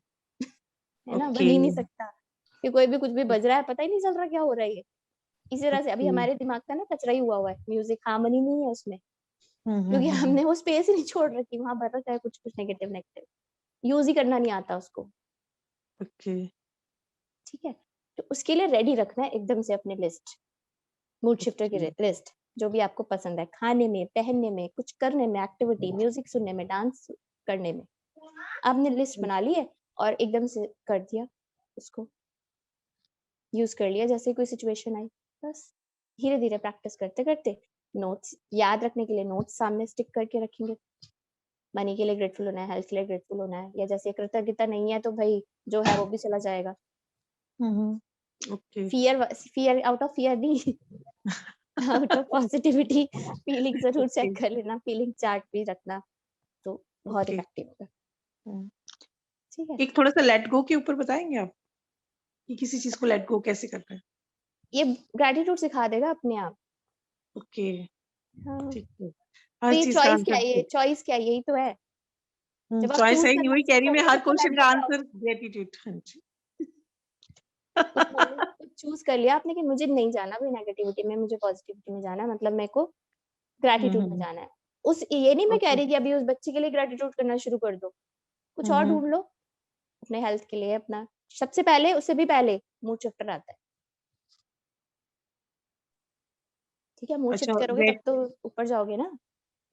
है ना? बन ओके। ही नहीं सकता। कि कोई भी कुछ भी बज रहा है, पता ही नहीं चल रहा क्या हो रहा है ये। इसी तरह से अभी ओके। हमारे दिमाग का ना कचरा ही हुआ है, म्यूज़िक हार्मनी नहीं है उसमें, क्योंकि हम्म। हमने वो स्पेस ही नहीं छोड़ रखी, वहाँ भर रखा है कुछ-कुछ नेगेटिव, यूज़ ही करना नहीं आता उसको, ओके। ठीक है? तो उसके लिए रेडी रखना है एकदम से अपनी लिस्ट, मूड शिफ्टर की ओके। लिस्ट, जो भी आपको पसंद है, खाने में, पहनने में, कुछ करने में, एक्टिविटी, म्यूज़िक सुनने में, डांस करने में। आपने लिस्ट बना ली है और एकदम से कर दिया, उसको यूज कर लिया जैसे कोई सिचुएशन आई। बस धीरे धीरे प्रैक्टिस करते करते नोट्स याद रखने के लिए नोट्स सामने स्टिक करके रखेंगे। मनी के लिए ग्रेटफुल होना है, हेल्थ के लिए ग्रेटफुल होना है, या जैसे कृतज्ञता नहीं है तो भाई जो है वो भी चला जाएगा। Okay fear out of fear नहीं, आउट ऑफ पॉजिटिविटी फीलिंग जरूर चेक कर लेना, फीलिंग चार्ट भी रखना, तो बहुत Okay. इफेक्टिव होगा। ठीक है, एक थोड़ा सा लेट गो के ऊपर बताएंगे आप कि किसी चीज को लेट गो कैसे करना है? ये ग्रेटिट्यूड सिखा देगा अपने आप। ओके हाँ, ठीक है, तो हर ये चीज का चॉइस क्या है, आंसर ये चॉइस क्या है, यही तो है। जब आप चॉइस चूज है नहीं, वही कह रही मैं, हर क्वेश्चन का आंसर आंसर ग्रेटिट्यूड। हाँ जी चूज कर लिया आपने कि मुझे नहीं जाना भाई नेगेटिविटी में, मुझे पॉजिटिविटी में जाना है, मतलब मेरे को ग्रेटिट्यूड में जाना है। उस ये नहीं मैं कह Okay. रही कि अभी उस बच्चे के लिए ग्रेटिट्यूड करना शुरू कर दो, कुछ और ढूंढ लो अपने हेल्थ के लिए। अपना सबसे पहले, उससे भी पहले मूड शिफ्टर आता है। ठीक है, मूड शिफ्ट अच्छा करोगे तब तो ऊपर जाओगे ना।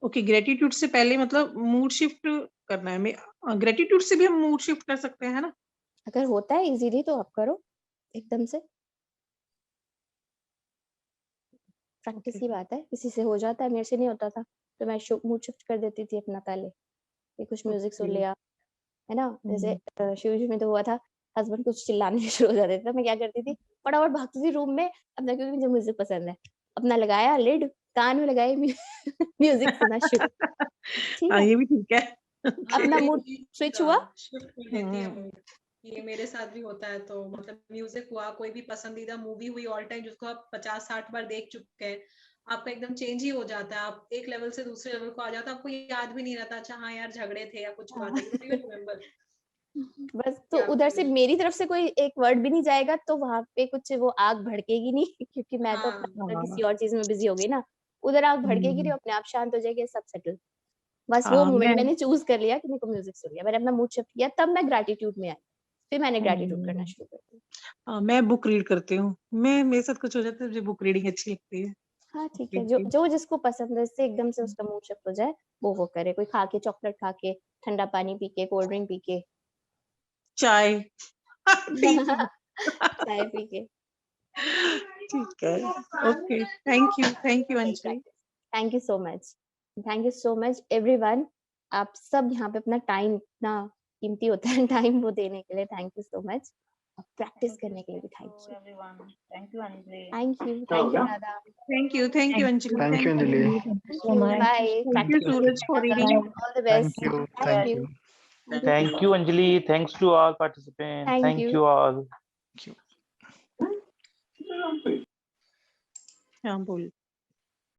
ओके, ग्रेटिट्यूड से पहले मतलब मूड शिफ्ट करना है। मैं ग्रेटिट्यूड से भी हम मूड शिफ्ट कर सकते हैं, है ना? अगर होता है इजीली तो आप करो एकदम से, प्रैक्टिस की बात है। किसी से हो जाता है, मेरे से नहीं होता था, तो मैं मूड शिफ्ट कर देती थी अपना पहले कि कुछ म्यूजिक सुन लिया, है ना। जैसे शुरू में तो हुआ था, हस्बैंड कुछ चिल्लाने शुरू हो जाते थे, तो मैं क्या करती थी, फटाफट भागती थी रूम में अपना, क्योंकि मुझे म्यूजिक पसंद है, अपना लगाया लिड, कान में लगाई म्यूजिक सुनना शुरू। ठीक है, ये भी ठीक है। अपना मूड स्विच हुआ। शिफ्ट कर देती है मूड। ये मेरे साथ भी होता है। तो मतलब म्यूजिक हुआ, कोई भी पसंदीदा मूवी हुई ऑल टाइम जिसको आप 50-60 बार देख चुके हैं, आपका एकदम चेंज ही हो जाता है। आप एक लेवल से दूसरे लेवल को आ जाता है, आपको याद भी नहीं रहता अच्छा हाँ यार झगड़े थे या कुछ हुआ था, यू डोंट इवन रिमेंबर। बस तो उधर से मेरी तरफ से कोई एक वर्ड भी नहीं जाएगा, तो वहां पे कुछ वो आग भड़केगी नहीं क्योंकि मैं तो अपना किसी और चीज में बिजी हो गई ना। उधर आग भड़केगी नहीं, अपने आप शांत हो जाएगी, सब सेटल। बस वो मोमेंट मैंने चूज कर लिया कि मेरे को म्यूजिक सुन लिया, मैंने अपना मूड शिफ्ट किया, तब मैं ग्रेटिट्यूड में आई, फिर मैंने ग्रेटिट्यूड करना शुरू कर दिया। मैं बुक रीड करती हूँ। मेरे साथ कुछ हो जाता है, मुझे बुक रीडिंग अच्छी लगती है। हाँ ठीक है, जो जिसको पसंद है, इससे एकदम से उसका मूड शिफ्ट हो जाए वो करे। कोई खा के, चॉकलेट खा के, ठंडा पानी पी के, कोल्ड ड्रिंक पी के, चाय चाय पी के। ठीक है, okay, thank you Anjali. Thank you so much, thank you so much everyone. आप सब यहाँ पे अपना टाइम, इतना कीमती होता है टाइम, वो देने के लिए thank you so much. Practice करने के लिए भी thank you. Thank you Anjali. Thank you दादा। Thank you Anjali. Thank you Anjali. Bye. Thank you Suraj for reading. All the best. Thank you Thank you, Anjali. Thanks to all participants. Thank Thank you. you all. हाँ बोल।